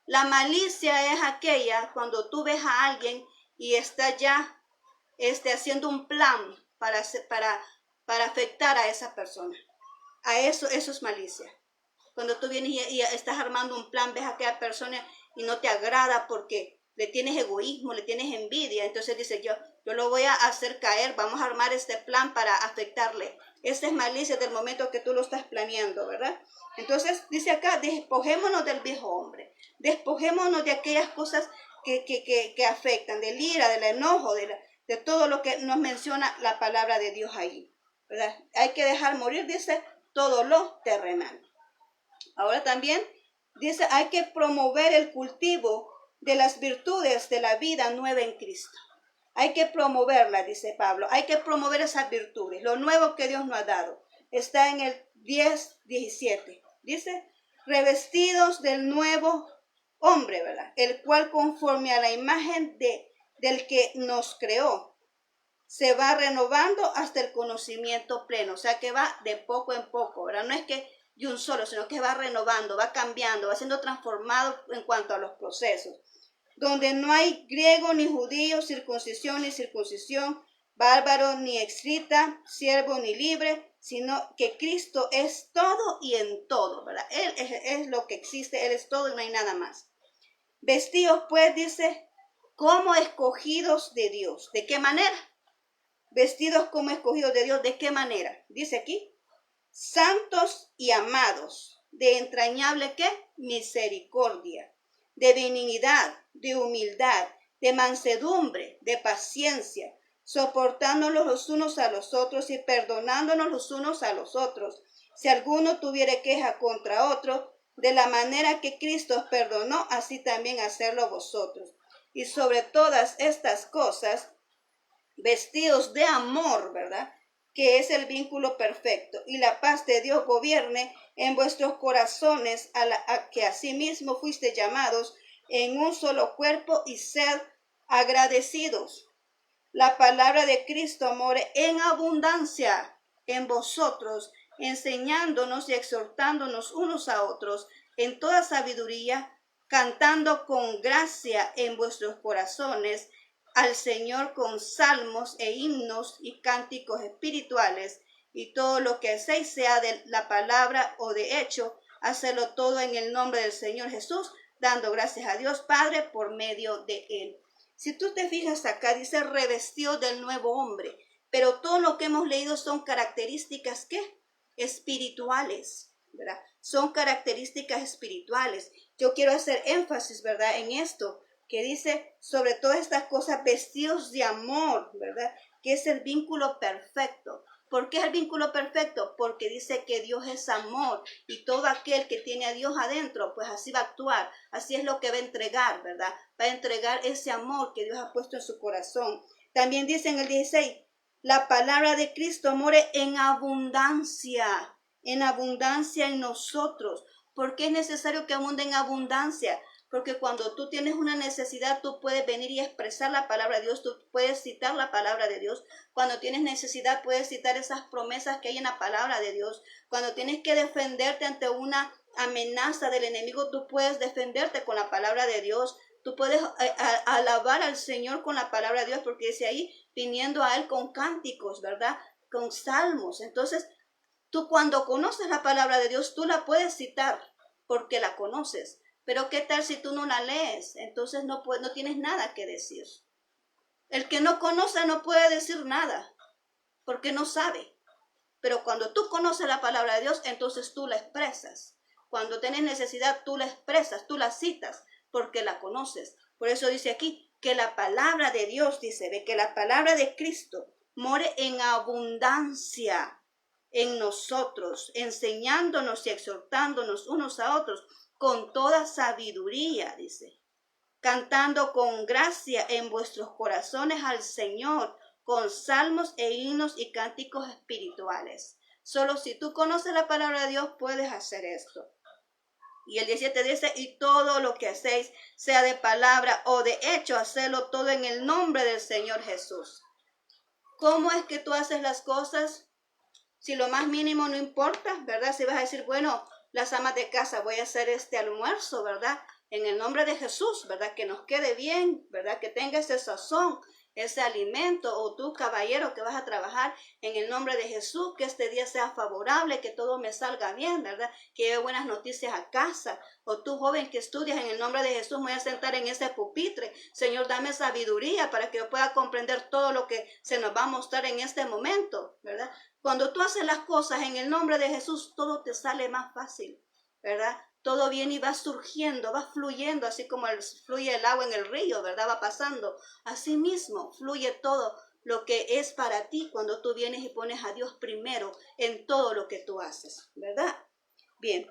La malicia es aquella cuando tú ves a alguien y está ya haciendo un plan para afectar a esa persona. A eso es malicia. Cuando tú vienes y estás armando un plan, ves a aquella persona y no te agrada porque le tienes egoísmo, le tienes envidia, entonces dice, yo lo voy a hacer caer, vamos a armar este plan para afectarle. Esa es malicia del momento que tú lo estás planeando, ¿verdad? Entonces dice acá, despojémonos del viejo hombre, despojémonos de aquellas cosas que afectan, del ira, del enojo, de todo lo que nos menciona la palabra de Dios ahí, ¿verdad? Hay que dejar morir, dice, todo lo terrenal. Ahora también dice, hay que promover el cultivo de las virtudes de la vida nueva en Cristo. Hay que promoverla, dice Pablo. Hay que promover esas virtudes, lo nuevo que Dios nos ha dado. Está en el 10:17. Dice, revestidos del nuevo hombre, ¿verdad?, el cual conforme a la imagen del que nos creó, se va renovando hasta el conocimiento pleno. O sea que va de poco en poco, ¿verdad? No es que de un solo, sino que va renovando, va cambiando, va siendo transformado en cuanto a los procesos. Donde no hay griego ni judío, circuncisión ni circuncisión, bárbaro ni exrita, siervo ni libre, sino que Cristo es todo y en todo, ¿verdad? Él es lo que existe, Él es todo y no hay nada más. Vestidos pues, dice, como escogidos de Dios. ¿De qué manera? Vestidos como escogidos de Dios. ¿De qué manera? Dice aquí, santos y amados, de entrañable ¿qué? Misericordia, de benignidad, de humildad, de mansedumbre, de paciencia, soportándonos los unos a los otros y perdonándonos los unos a los otros. Si alguno tuviere queja contra otro, de la manera que Cristo os perdonó, así también hacerlo vosotros. Y sobre todas estas cosas, vestidos de amor, ¿verdad? Que es el vínculo perfecto. Y la paz de Dios gobierne en vuestros corazones, a que asimismo fuiste llamados en un solo cuerpo, y sed agradecidos. La palabra de Cristo more en abundancia en vosotros, enseñándonos y exhortándonos unos a otros en toda sabiduría, cantando con gracia en vuestros corazones al Señor con salmos e himnos y cánticos espirituales, y todo lo que hacéis, sea de la palabra o de hecho, hacedlo todo en el nombre del Señor Jesús, dando gracias a Dios Padre por medio de él. Si tú te fijas acá, dice revestido del nuevo hombre, pero todo lo que hemos leído son características ¿qué? Espirituales, ¿verdad? Son características espirituales. Yo quiero hacer énfasis, ¿verdad? En esto, que dice sobre todas estas cosas vestidos de amor, ¿verdad? Que es el vínculo perfecto. ¿Por qué es el vínculo perfecto? Porque dice que Dios es amor, y todo aquel que tiene a Dios adentro, pues así va a actuar, así es lo que va a entregar, ¿verdad? Va a entregar ese amor que Dios ha puesto en su corazón. También dice en el 16, la palabra de Cristo more en abundancia en nosotros. ¿Por qué es necesario que abunde en abundancia? Porque cuando tú tienes una necesidad, tú puedes venir y expresar la palabra de Dios, tú puedes citar la palabra de Dios. Cuando tienes necesidad, puedes citar esas promesas que hay en la palabra de Dios. Cuando tienes que defenderte ante una amenaza del enemigo, tú puedes defenderte con la palabra de Dios. Tú puedes alabar al Señor con la palabra de Dios, porque dice ahí, viniendo a Él con cánticos, ¿verdad? Con salmos. Entonces, tú cuando conoces la palabra de Dios, tú la puedes citar porque la conoces. Pero ¿qué tal si tú no la lees? Entonces no tienes nada que decir. El que no conoce no puede decir nada porque no sabe. Pero cuando tú conoces la palabra de Dios, entonces tú la expresas. Cuando tienes necesidad, tú la expresas, tú la citas porque la conoces. Por eso dice aquí que la palabra de Dios, dice, de que la palabra de Cristo more en abundancia en nosotros, enseñándonos y exhortándonos unos a otros con toda sabiduría, dice, cantando con gracia en vuestros corazones al Señor, con salmos e himnos y cánticos espirituales. Solo si tú conoces la palabra de Dios puedes hacer esto. Y el 17 dice, y todo lo que hacéis, sea de palabra o de hecho, hacedlo todo en el nombre del Señor Jesús. ¿Cómo es que tú haces las cosas? Si lo más mínimo no importa, ¿verdad? Si vas a decir, bueno, las amas de casa, voy a hacer este almuerzo, ¿verdad? En el nombre de Jesús, ¿verdad? Que nos quede bien, ¿verdad? Que tenga ese sazón, ese alimento, o tú, caballero, que vas a trabajar en el nombre de Jesús, que este día sea favorable, que todo me salga bien, ¿verdad? Que lleve buenas noticias a casa. O tú, joven, que estudias en el nombre de Jesús, me voy a sentar en ese pupitre. Señor, dame sabiduría para que yo pueda comprender todo lo que se nos va a mostrar en este momento, ¿verdad? Cuando tú haces las cosas en el nombre de Jesús, todo te sale más fácil, ¿verdad? Todo viene y va surgiendo, va fluyendo, así como fluye el agua en el río, ¿verdad? Va pasando. Así mismo fluye todo lo que es para ti cuando tú vienes y pones a Dios primero en todo lo que tú haces, ¿verdad? Bien,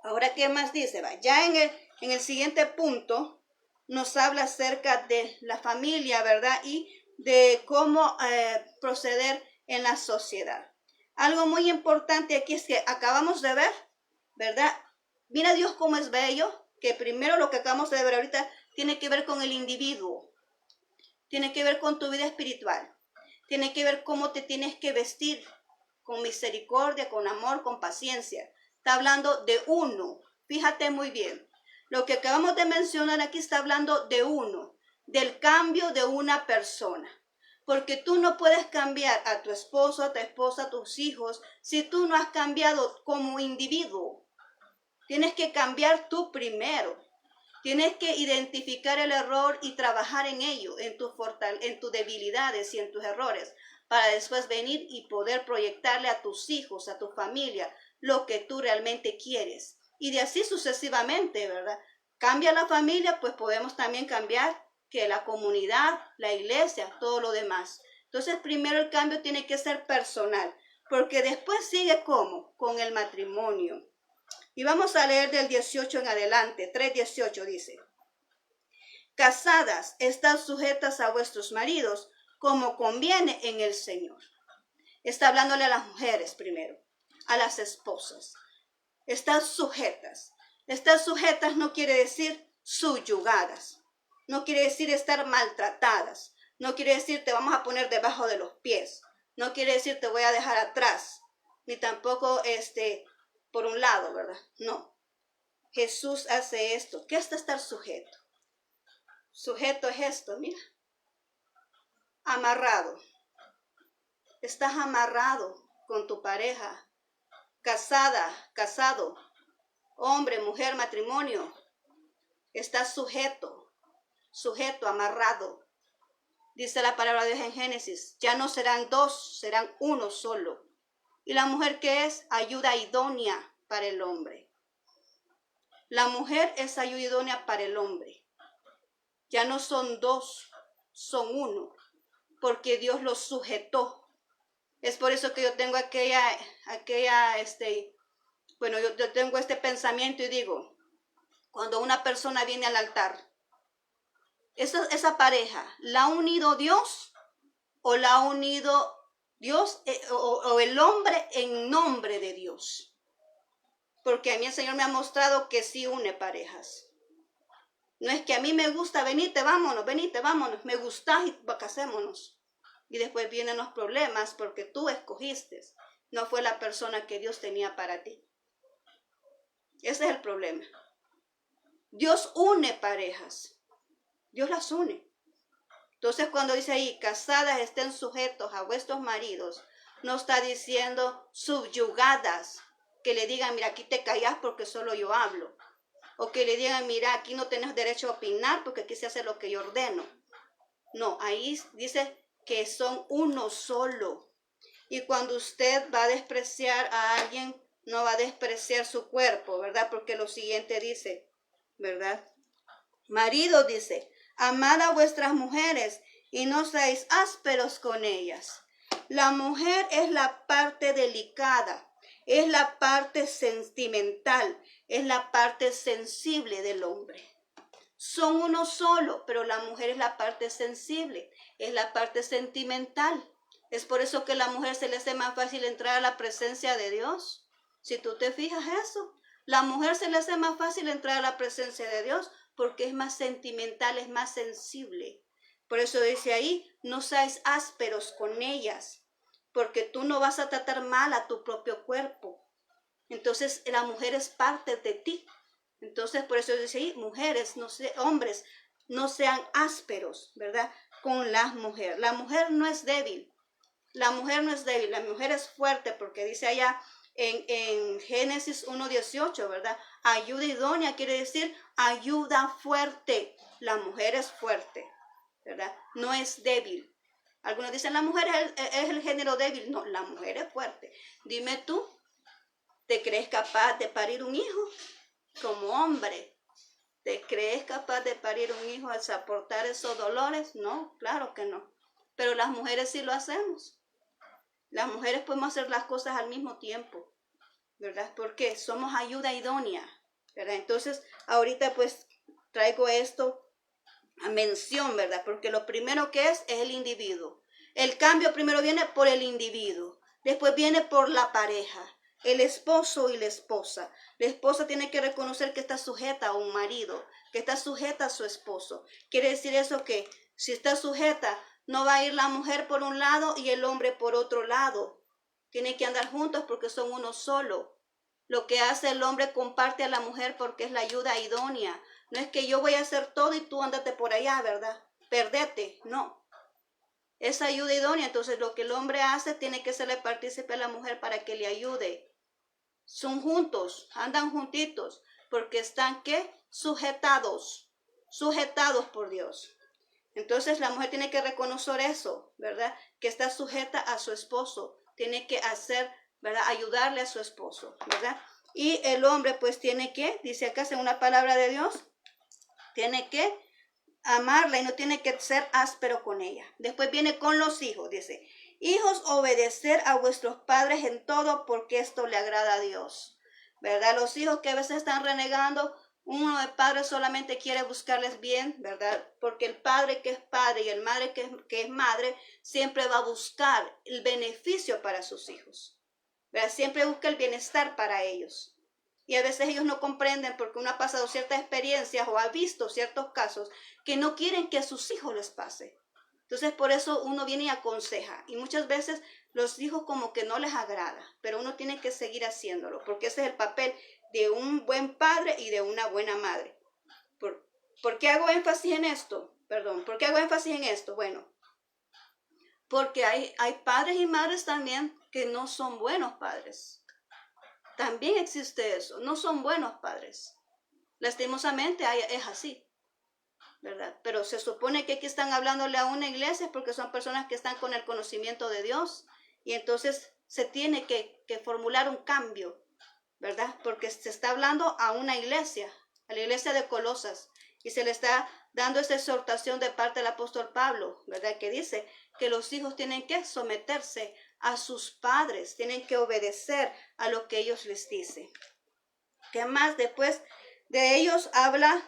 ahora, ¿qué más dice? Va, ya en el siguiente punto nos habla acerca de la familia, ¿verdad? Y de cómo proceder en la sociedad. Algo muy importante aquí es que acabamos de ver, ¿verdad? Mira Dios cómo es bello, que primero lo que acabamos de ver ahorita tiene que ver con el individuo, tiene que ver con tu vida espiritual, tiene que ver cómo te tienes que vestir con misericordia, con amor, con paciencia. Está hablando de uno, fíjate muy bien. Lo que acabamos de mencionar aquí está hablando de uno, del cambio de una persona. Porque tú no puedes cambiar a tu esposo, a tu esposa, a tus hijos, si tú no has cambiado como individuo. Tienes que cambiar tú primero. Tienes que identificar el error y trabajar en ello, en tus debilidades y en tus errores, para después venir y poder proyectarle a tus hijos, a tu familia, lo que tú realmente quieres. Y de así sucesivamente, ¿verdad? Cambia la familia, pues podemos también cambiar que la comunidad, la iglesia, todo lo demás. Entonces, primero el cambio tiene que ser personal, porque después sigue ¿cómo? Con el matrimonio. Y vamos a leer del 18 en adelante. 3:18 dice: Casadas, estad sujetas a vuestros maridos, como conviene en el Señor. Está hablándole a las mujeres primero, a las esposas. Estad sujetas. Estar sujetas no quiere decir subyugadas. No quiere decir estar maltratadas. No quiere decir te vamos a poner debajo de los pies. No quiere decir te voy a dejar atrás. Ni tampoco por un lado, ¿verdad? No. Jesús hace esto. ¿Qué es estar sujeto? Sujeto es esto, mira. Amarrado. Estás amarrado con tu pareja. Casada, casado. Hombre, mujer, matrimonio. Estás sujeto, amarrado. Dice la palabra de Dios en Génesis. Ya no serán dos, serán uno solo. ¿Y la mujer qué es? Ayuda idónea para el hombre. La mujer es ayuda idónea para el hombre. Ya no son dos, son uno, porque Dios los sujetó. Es por eso que yo tengo yo tengo este pensamiento y digo, cuando una persona viene al altar, esa pareja, ¿la ha unido Dios o la ha unido Dios o el hombre en nombre de Dios? Porque a mí el Señor me ha mostrado que sí une parejas. No es que a mí me gusta, venite, vámonos, me gustás y casémonos. Y después vienen los problemas porque tú escogiste, no fue la persona que Dios tenía para ti. Ese es el problema. Dios une parejas, Dios las une. Entonces cuando dice ahí, casadas estén sujetos a vuestros maridos, no está diciendo subyugadas, que le digan, mira, aquí te callas porque solo yo hablo. O que le digan, mira, aquí no tienes derecho a opinar porque aquí se hace lo que yo ordeno. No, ahí dice que son uno solo. Y cuando usted va a despreciar a alguien, no va a despreciar su cuerpo, ¿verdad? Porque lo siguiente dice, ¿verdad? Marido dice, amad a vuestras mujeres y no seáis ásperos con ellas. La mujer es la parte delicada, es la parte sentimental, es la parte sensible del hombre. Son uno solo, pero la mujer es la parte sensible, es la parte sentimental. Es por eso que a la mujer se le hace más fácil entrar a la presencia de Dios. Si tú te fijas eso, la mujer se le hace más fácil entrar a la presencia de Dios porque es más sentimental, es más sensible. Por eso dice ahí, no seáis ásperos con ellas, porque tú no vas a tratar mal a tu propio cuerpo. Entonces la mujer es parte de ti. Entonces por eso dice ahí, mujeres, hombres, no sean ásperos, ¿verdad? Con la mujer. La mujer no es débil. La mujer no es débil, la mujer es fuerte, porque dice allá en Génesis 1:18, ¿verdad? Ayuda idónea quiere decir ayuda fuerte. La mujer es fuerte, ¿verdad? No es débil. Algunos dicen la mujer es el género débil. No, la mujer es fuerte. Dime tú, ¿te crees capaz de parir un hijo como hombre? ¿Te crees capaz de parir un hijo al soportar esos dolores? No, claro que no. Pero las mujeres sí lo hacemos. Las mujeres podemos hacer las cosas al mismo tiempo, ¿verdad? Porque somos ayuda idónea, ¿verdad? Entonces, ahorita pues traigo esto a mención, ¿verdad? Porque lo primero que es el individuo. El cambio primero viene por el individuo, después viene por la pareja, el esposo y la esposa. La esposa tiene que reconocer que está sujeta a un marido, que está sujeta a su esposo. Quiere decir eso que si está sujeta, no va a ir la mujer por un lado y el hombre por otro lado. Tienen que andar juntos porque son uno solo. Lo que hace el hombre comparte a la mujer porque es la ayuda idónea. No es que yo voy a hacer todo y tú ándate por allá, ¿verdad? Perdete, no. Es ayuda idónea, entonces lo que el hombre hace tiene que serle partícipe a la mujer para que le ayude. Son juntos, andan juntitos, porque están, ¿qué? sujetados por Dios. Entonces la mujer tiene que reconocer eso, ¿verdad? Que está sujeta a su esposo, tiene que hacer, ¿verdad? Ayudarle a su esposo, ¿verdad? Y el hombre pues tiene que, dice acá según la palabra de Dios, tiene que amarla y no tiene que ser áspero con ella. Después viene con los hijos, dice, hijos, obedecer a vuestros padres en todo porque esto le agrada a Dios, ¿verdad? Los hijos que a veces están renegando, uno de padres solamente quiere buscarles bien, ¿verdad? Porque el padre que es padre y el madre que es madre siempre va a buscar el beneficio para sus hijos, ¿verdad? Siempre busca el bienestar para ellos. Y a veces ellos no comprenden porque uno ha pasado ciertas experiencias o ha visto ciertos casos que no quieren que a sus hijos les pase. Entonces por eso uno viene y aconseja. Y muchas veces los hijos como que no les agrada, pero uno tiene que seguir haciéndolo porque ese es el papel de un buen padre y de una buena madre. ¿Por qué hago énfasis en esto? ¿Por qué hago énfasis en esto? Bueno, porque hay padres y madres también que no son buenos padres. También existe eso, no son buenos padres. Lastimosamente es así, ¿verdad? Pero se supone que aquí están hablándole a una iglesia porque son personas que están con el conocimiento de Dios y entonces se tiene que formular un cambio, ¿verdad? Porque se está hablando a una iglesia, a la iglesia de Colosas, y se le está dando esa exhortación de parte del apóstol Pablo, ¿verdad? Que dice que los hijos tienen que someterse a sus padres, tienen que obedecer a lo que ellos les dicen. ¿Qué más? Después de ellos habla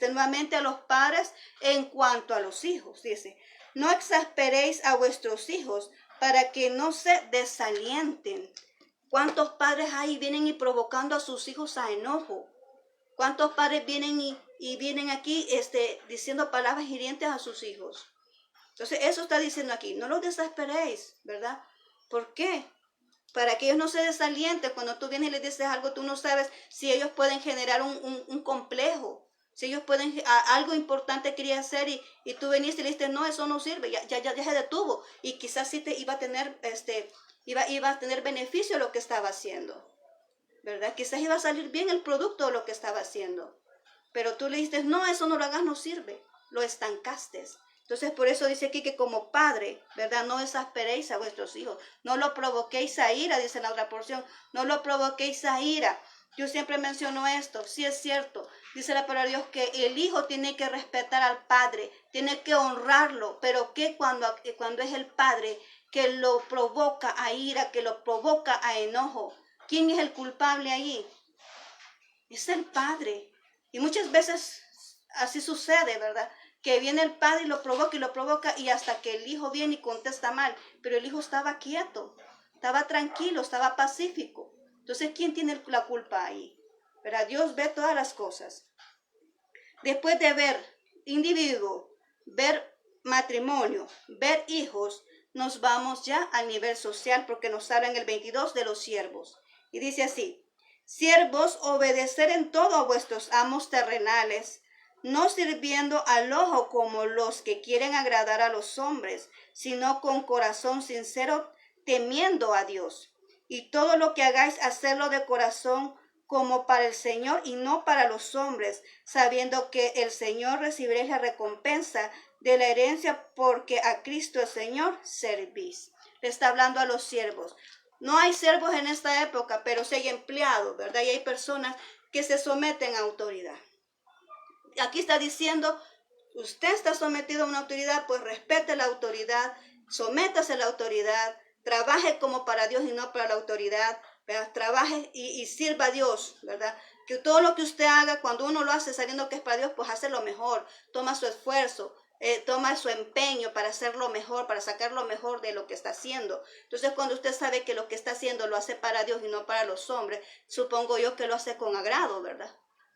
nuevamente a los padres en cuanto a los hijos. Dice, no exasperéis a vuestros hijos para que no se desalienten. ¿Cuántos padres hay vienen y provocando a sus hijos a enojo? ¿Cuántos padres vienen y vienen aquí diciendo palabras hirientes a sus hijos? Entonces eso está diciendo aquí, no los desesperéis, ¿verdad? ¿Por qué? Para que ellos no se desalienten. Cuando tú vienes y les dices algo, tú no sabes si ellos pueden generar un complejo. Si ellos pueden, algo importante quería hacer y tú veniste y le dijiste, no, eso no sirve, ya se detuvo. Y quizás sí te iba a tener, iba a tener beneficio lo que estaba haciendo, ¿verdad? Quizás iba a salir bien el producto de lo que estaba haciendo. Pero tú le dijiste, no, eso no lo hagas, no sirve. Lo estancaste. Entonces, por eso dice aquí que como padre, ¿verdad? No exasperéis a vuestros hijos. No lo provoquéis a ira, dice la otra porción. No lo provoquéis a ira. Yo siempre menciono esto, sí es cierto. Dice la palabra de Dios que el hijo tiene que respetar al padre, tiene que honrarlo, pero que cuando es el padre que lo provoca a ira, que lo provoca a enojo, ¿quién es el culpable ahí? Es el padre. Y muchas veces así sucede, ¿verdad? Que viene el padre y lo provoca y hasta que el hijo viene y contesta mal. Pero el hijo estaba quieto, estaba tranquilo, estaba pacífico. Entonces, ¿quién tiene la culpa ahí? ¿Verdad? Dios ve todas las cosas. Después de ver individuo, ver matrimonio, ver hijos, nos vamos ya al nivel social porque nos habla en el 22 de los siervos. Y dice así, siervos, obedecer en todo a vuestros amos terrenales, no sirviendo al ojo como los que quieren agradar a los hombres, sino con corazón sincero, temiendo a Dios. Y todo lo que hagáis, hacerlo de corazón como para el Señor y no para los hombres, sabiendo que el Señor recibiréis la recompensa de la herencia, porque a Cristo el Señor servís. Le está hablando a los siervos. No hay siervos en esta época, pero sí hay empleados, ¿verdad? Y hay personas que se someten a autoridad. Aquí está diciendo, usted está sometido a una autoridad, pues respete la autoridad, sométase a la autoridad, trabaje como para Dios y no para la autoridad, ¿verdad? Trabaje y sirva a Dios, ¿verdad? Que todo lo que usted haga, cuando uno lo hace sabiendo que es para Dios, pues hace lo mejor, toma su esfuerzo, toma su empeño para hacerlo mejor, para sacar lo mejor de lo que está haciendo. Entonces, cuando usted sabe que lo que está haciendo lo hace para Dios y no para los hombres, supongo yo que lo hace con agrado, ¿verdad?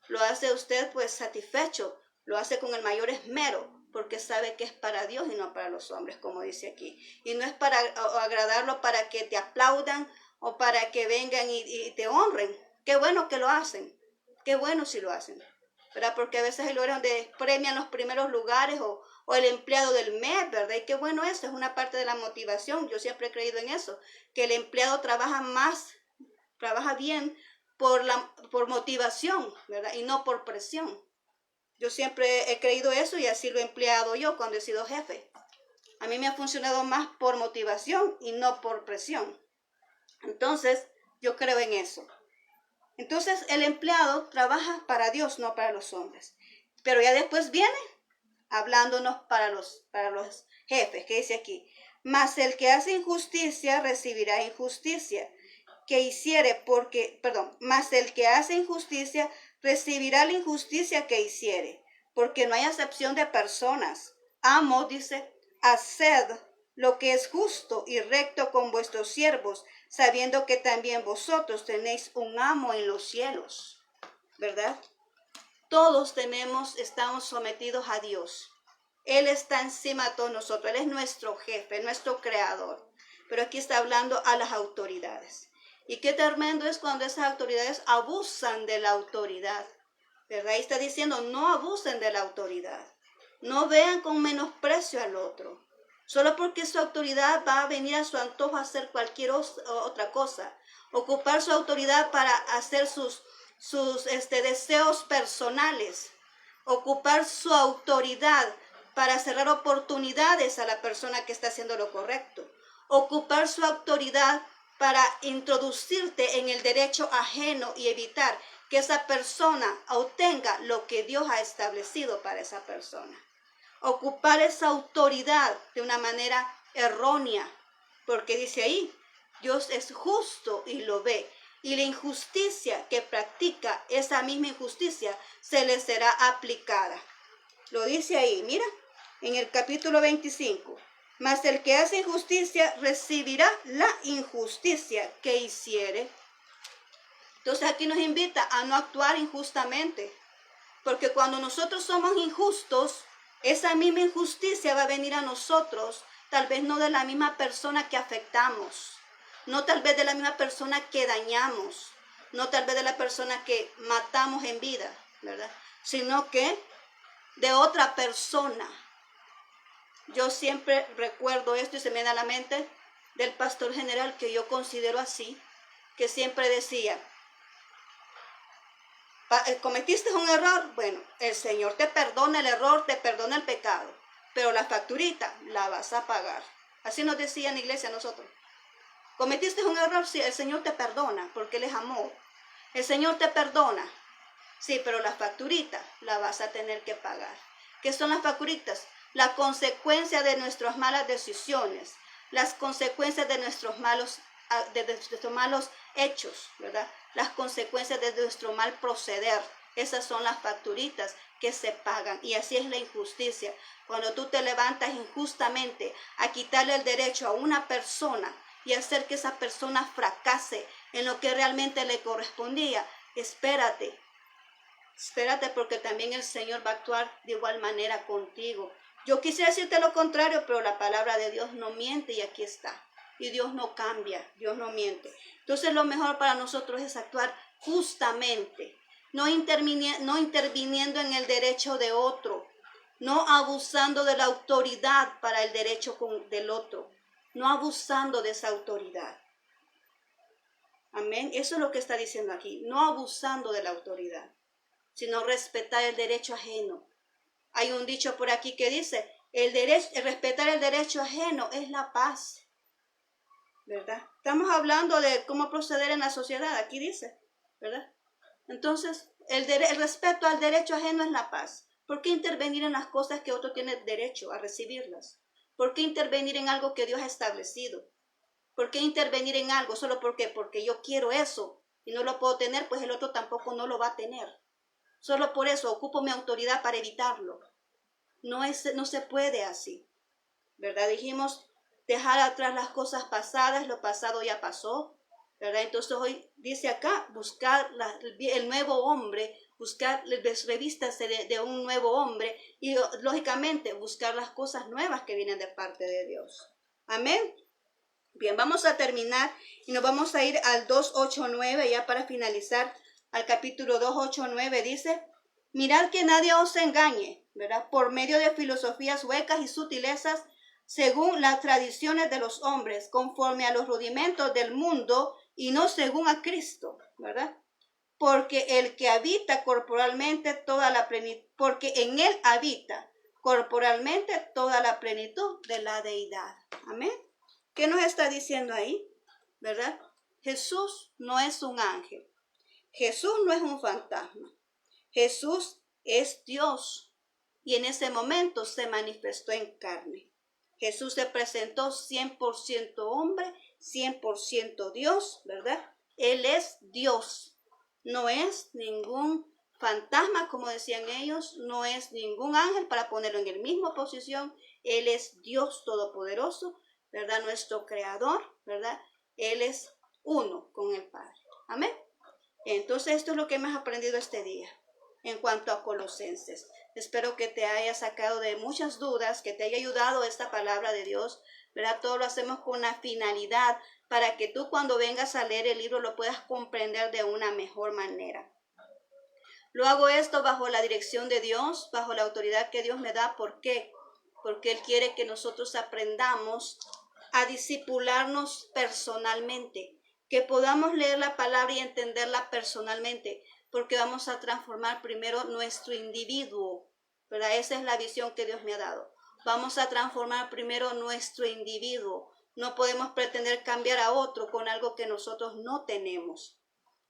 Lo hace usted pues satisfecho, lo hace con el mayor esmero, porque sabe que es para Dios y no para los hombres, como dice aquí. Y no es para agradarlo para que te aplaudan o para que vengan y te honren. Qué bueno que lo hacen, qué bueno si lo hacen, ¿verdad? Porque a veces hay lugares donde premian los primeros lugares o el empleado del mes, ¿verdad? Y qué bueno eso, es una parte de la motivación. Yo siempre he creído en eso, que el empleado trabaja bien por motivación, ¿verdad? Y no por presión. Yo siempre he creído eso y así lo he empleado yo cuando he sido jefe. A mí me ha funcionado más por motivación y no por presión. Entonces, yo creo en eso. Entonces, el empleado trabaja para Dios, no para los hombres. Pero ya después viene hablándonos para los jefes, que dice aquí. Mas el que hace injusticia recibirá injusticia. Mas el que hace injusticia recibirá la injusticia que hiciere, porque no hay acepción de personas. Amo, dice, haced lo que es justo y recto con vuestros siervos, sabiendo que también vosotros tenéis un amo en los cielos, ¿verdad? Todos estamos sometidos a Dios. Él está encima de todos nosotros. Él es nuestro jefe, nuestro creador. Pero aquí está hablando a las autoridades. Y qué tremendo es cuando esas autoridades abusan de la autoridad, ¿verdad? Ahí está diciendo, no abusen de la autoridad. No vean con menosprecio al otro. Solo porque su autoridad va a venir a su antojo a hacer cualquier otra cosa. Ocupar su autoridad para hacer sus deseos personales. Ocupar su autoridad para cerrar oportunidades a la persona que está haciendo lo correcto. Ocupar su autoridad para introducirte en el derecho ajeno y evitar que esa persona obtenga lo que Dios ha establecido para esa persona. Ocupar esa autoridad de una manera errónea, porque dice ahí, Dios es justo y lo ve. Y la injusticia que practica, esa misma injusticia, se le será aplicada. Lo dice ahí, mira, en el capítulo 25. Mas el que hace injusticia recibirá la injusticia que hiciere. Entonces aquí nos invita a no actuar injustamente. Porque cuando nosotros somos injustos, esa misma injusticia va a venir a nosotros, tal vez no de la misma persona que afectamos, no tal vez de la misma persona que dañamos, no tal vez de la persona que matamos en vida, ¿verdad? Sino que de otra persona. Yo siempre recuerdo esto y se me da a la mente del pastor general que yo considero así, que siempre decía, cometiste un error, bueno, el Señor te perdona el error, te perdona el pecado, pero la facturita la vas a pagar. Así nos decía en la iglesia a nosotros. Cometiste un error, sí, el Señor te perdona porque Él es amor. El Señor te perdona, sí, pero la facturita la vas a tener que pagar. ¿Qué son las facturitas? La consecuencia de nuestras malas decisiones, las consecuencias de nuestros malos hechos, ¿verdad? Las consecuencias de nuestro mal proceder. Esas son las facturitas que se pagan. Y así es la injusticia. Cuando tú te levantas injustamente a quitarle el derecho a una persona y hacer que esa persona fracase en lo que realmente le correspondía, espérate porque también el Señor va a actuar de igual manera contigo. Yo quisiera decirte lo contrario, pero la palabra de Dios no miente y aquí está. Y Dios no cambia, Dios no miente. Entonces lo mejor para nosotros es actuar justamente, no interviniendo en el derecho de otro, no abusando de la autoridad para el derecho del otro, no abusando de esa autoridad. Amén. Eso es lo que está diciendo aquí, no abusando de la autoridad, sino respetar el derecho ajeno. Hay un dicho por aquí que dice, respetar el derecho ajeno es la paz, ¿verdad? Estamos hablando de cómo proceder en la sociedad, aquí dice, ¿verdad? Entonces, el respeto al derecho ajeno es la paz. ¿Por qué intervenir en las cosas que otro tiene derecho a recibirlas? ¿Por qué intervenir en algo que Dios ha establecido? ¿Por qué intervenir en algo solo porque yo quiero eso y no lo puedo tener, pues el otro tampoco no lo va a tener? Solo por eso ocupo mi autoridad para evitarlo. No se puede así, ¿verdad? Dijimos dejar atrás las cosas pasadas, lo pasado ya pasó, ¿verdad? Entonces hoy dice acá, buscar el nuevo hombre, revístase de un nuevo hombre y lógicamente buscar las cosas nuevas que vienen de parte de Dios. Amén. Bien, vamos a terminar y nos vamos a ir al 2:8-9 ya para finalizar. Al capítulo 2:8-9 dice, mirad que nadie os engañe, ¿verdad? Por medio de filosofías huecas y sutilezas, según las tradiciones de los hombres, conforme a los rudimentos del mundo y no según a Cristo, ¿verdad? porque el que habita corporalmente toda la plenitud, porque en él habita corporalmente toda la plenitud de la deidad. Amén. ¿Qué nos está diciendo ahí? ¿Verdad? Jesús no es un ángel. Jesús no es un fantasma. Jesús es Dios. Y en ese momento se manifestó en carne. Jesús se presentó 100% hombre, 100% Dios, ¿verdad? Él es Dios. No es ningún fantasma, como decían ellos, no es ningún ángel para ponerlo en la misma posición. Él es Dios todopoderoso, ¿verdad? Nuestro creador, ¿verdad? Él es uno con el Padre. Amén. Entonces esto es lo que hemos aprendido este día en cuanto a Colosenses. Espero que te haya sacado de muchas dudas, que te haya ayudado esta palabra de Dios, ¿verdad? Todo lo hacemos con una finalidad para que tú cuando vengas a leer el libro lo puedas comprender de una mejor manera. Lo hago esto bajo la dirección de Dios, bajo la autoridad que Dios me da. ¿Por qué? Porque Él quiere que nosotros aprendamos a discipularnos personalmente, que podamos leer la palabra y entenderla personalmente, porque vamos a transformar primero nuestro individuo, ¿verdad? Esa es la visión que Dios me ha dado. Vamos a transformar primero nuestro individuo. No podemos pretender cambiar a otro con algo que nosotros no tenemos.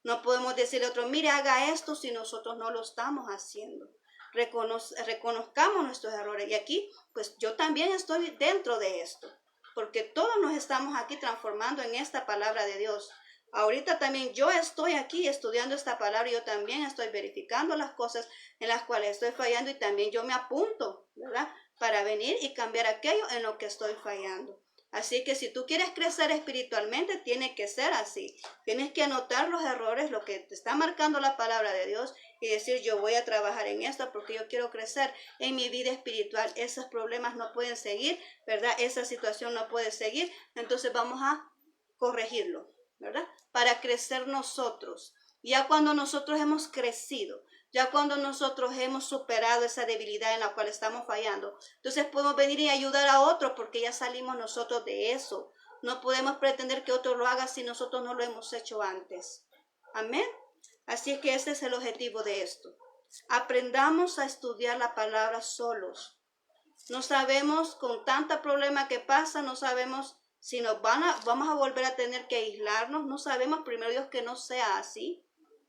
No podemos decirle a otro, mire, haga esto si nosotros no lo estamos haciendo. Reconozcamos nuestros errores. Y aquí, pues yo también estoy dentro de esto, porque todos nos estamos aquí transformando en esta palabra de Dios. Ahorita también yo estoy aquí estudiando esta palabra y yo también estoy verificando las cosas en las cuales estoy fallando y también yo me apunto, ¿verdad? Para venir y cambiar aquello en lo que estoy fallando. Así que si tú quieres crecer espiritualmente, tiene que ser así. Tienes que anotar los errores, lo que te está marcando la palabra de Dios y decir, yo voy a trabajar en esto porque yo quiero crecer en mi vida espiritual. Esos problemas no pueden seguir, ¿verdad? Esa situación no puede seguir. Entonces vamos a corregirlo, ¿verdad? Para crecer nosotros. Ya cuando nosotros hemos crecido, ya cuando nosotros hemos superado esa debilidad en la cual estamos fallando, entonces podemos venir y ayudar a otros porque ya salimos nosotros de eso. No podemos pretender que otro lo haga si nosotros no lo hemos hecho antes. Amén. Así es que ese es el objetivo de esto. Aprendamos a estudiar la palabra solos. No sabemos, con tanta problema que pasa, no sabemos si vamos a volver a tener que aislarnos. No sabemos, primero Dios, que no sea así,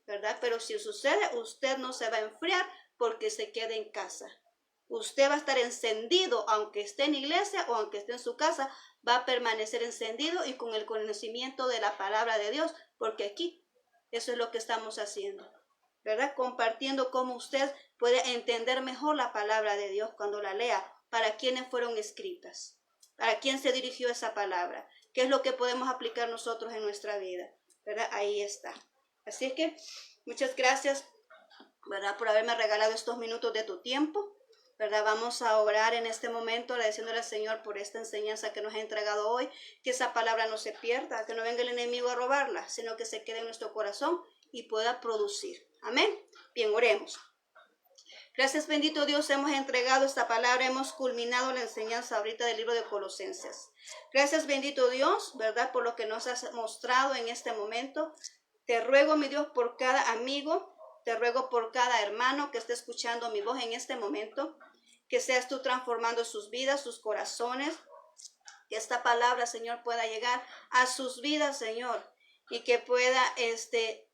¿verdad? Pero si sucede, usted no se va a enfriar porque se quede en casa. Usted va a estar encendido, aunque esté en iglesia o aunque esté en su casa, va a permanecer encendido y con el conocimiento de la palabra de Dios, porque aquí eso es lo que estamos haciendo, ¿verdad? Compartiendo cómo usted puede entender mejor la palabra de Dios cuando la lea, para quiénes fueron escritas, para quién se dirigió esa palabra, qué es lo que podemos aplicar nosotros en nuestra vida, ¿verdad? Ahí está. Así es que muchas gracias, ¿verdad? Por haberme regalado estos minutos de tu tiempo, ¿verdad? Vamos a orar en este momento agradeciéndole al Señor por esta enseñanza que nos ha entregado hoy, que esa palabra no se pierda, que no venga el enemigo a robarla, sino que se quede en nuestro corazón y pueda producir. Amén. Bien, oremos. Gracias, bendito Dios, hemos entregado esta palabra, hemos culminado la enseñanza ahorita del libro de Colosenses. Gracias, bendito Dios, ¿verdad? Por lo que nos has mostrado en este momento. Te ruego, mi Dios, por cada amigo, te ruego por cada hermano que esté escuchando mi voz en este momento, que seas tú transformando sus vidas, sus corazones, que esta palabra, Señor, pueda llegar a sus vidas, Señor, y que pueda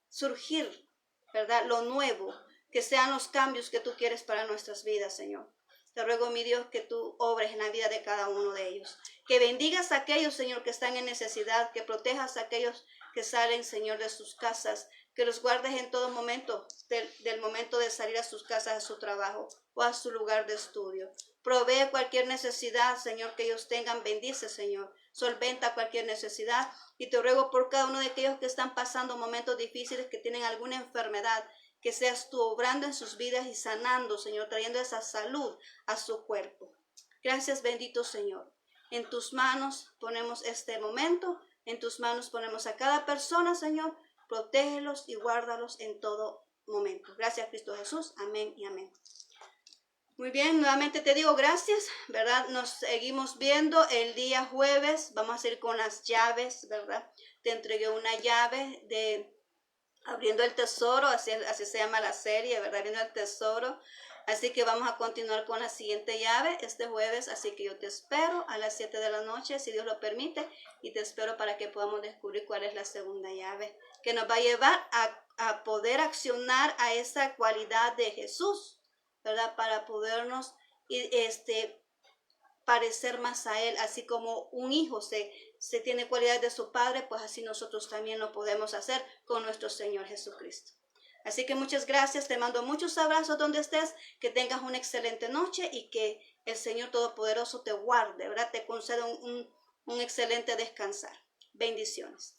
surgir, ¿verdad? Lo nuevo, que sean los cambios que tú quieres para nuestras vidas, Señor. Te ruego, mi Dios, que tú obres en la vida de cada uno de ellos. Que bendigas a aquellos, Señor, que están en necesidad, que protejas a aquellos que salen, Señor, de sus casas, que los guardes en todo momento, del momento de salir a sus casas, a su trabajo o a su lugar de estudio. Provee cualquier necesidad, Señor, que ellos tengan. Bendice, Señor. Solventa cualquier necesidad. Y te ruego por cada uno de aquellos que están pasando momentos difíciles, que tienen alguna enfermedad, que seas tú obrando en sus vidas y sanando, Señor, trayendo esa salud a su cuerpo. Gracias, bendito Señor. En tus manos ponemos este momento, en tus manos ponemos a cada persona, Señor. Protégelos y guárdalos en todo momento. Gracias, Cristo Jesús. Amén y amén. Muy bien, nuevamente te digo gracias, ¿verdad? Nos seguimos viendo el día jueves. Vamos a ir con las llaves, ¿verdad? Te entregué una llave de Abriendo el tesoro, así se llama la serie, ¿verdad? Abriendo el tesoro. Así que vamos a continuar con la siguiente llave este jueves, así que yo te espero a las 7 de la noche, si Dios lo permite, y te espero para que podamos descubrir cuál es la segunda llave, que nos va a llevar a poder accionar a esa cualidad de Jesús, ¿verdad? Para podernos parecer más a Él, así como un hijo se tiene cualidades de su padre, pues así nosotros también lo podemos hacer con nuestro Señor Jesucristo. Así que muchas gracias, te mando muchos abrazos donde estés, que tengas una excelente noche y que el Señor Todopoderoso te guarde, ¿verdad? Te conceda un excelente descansar. Bendiciones.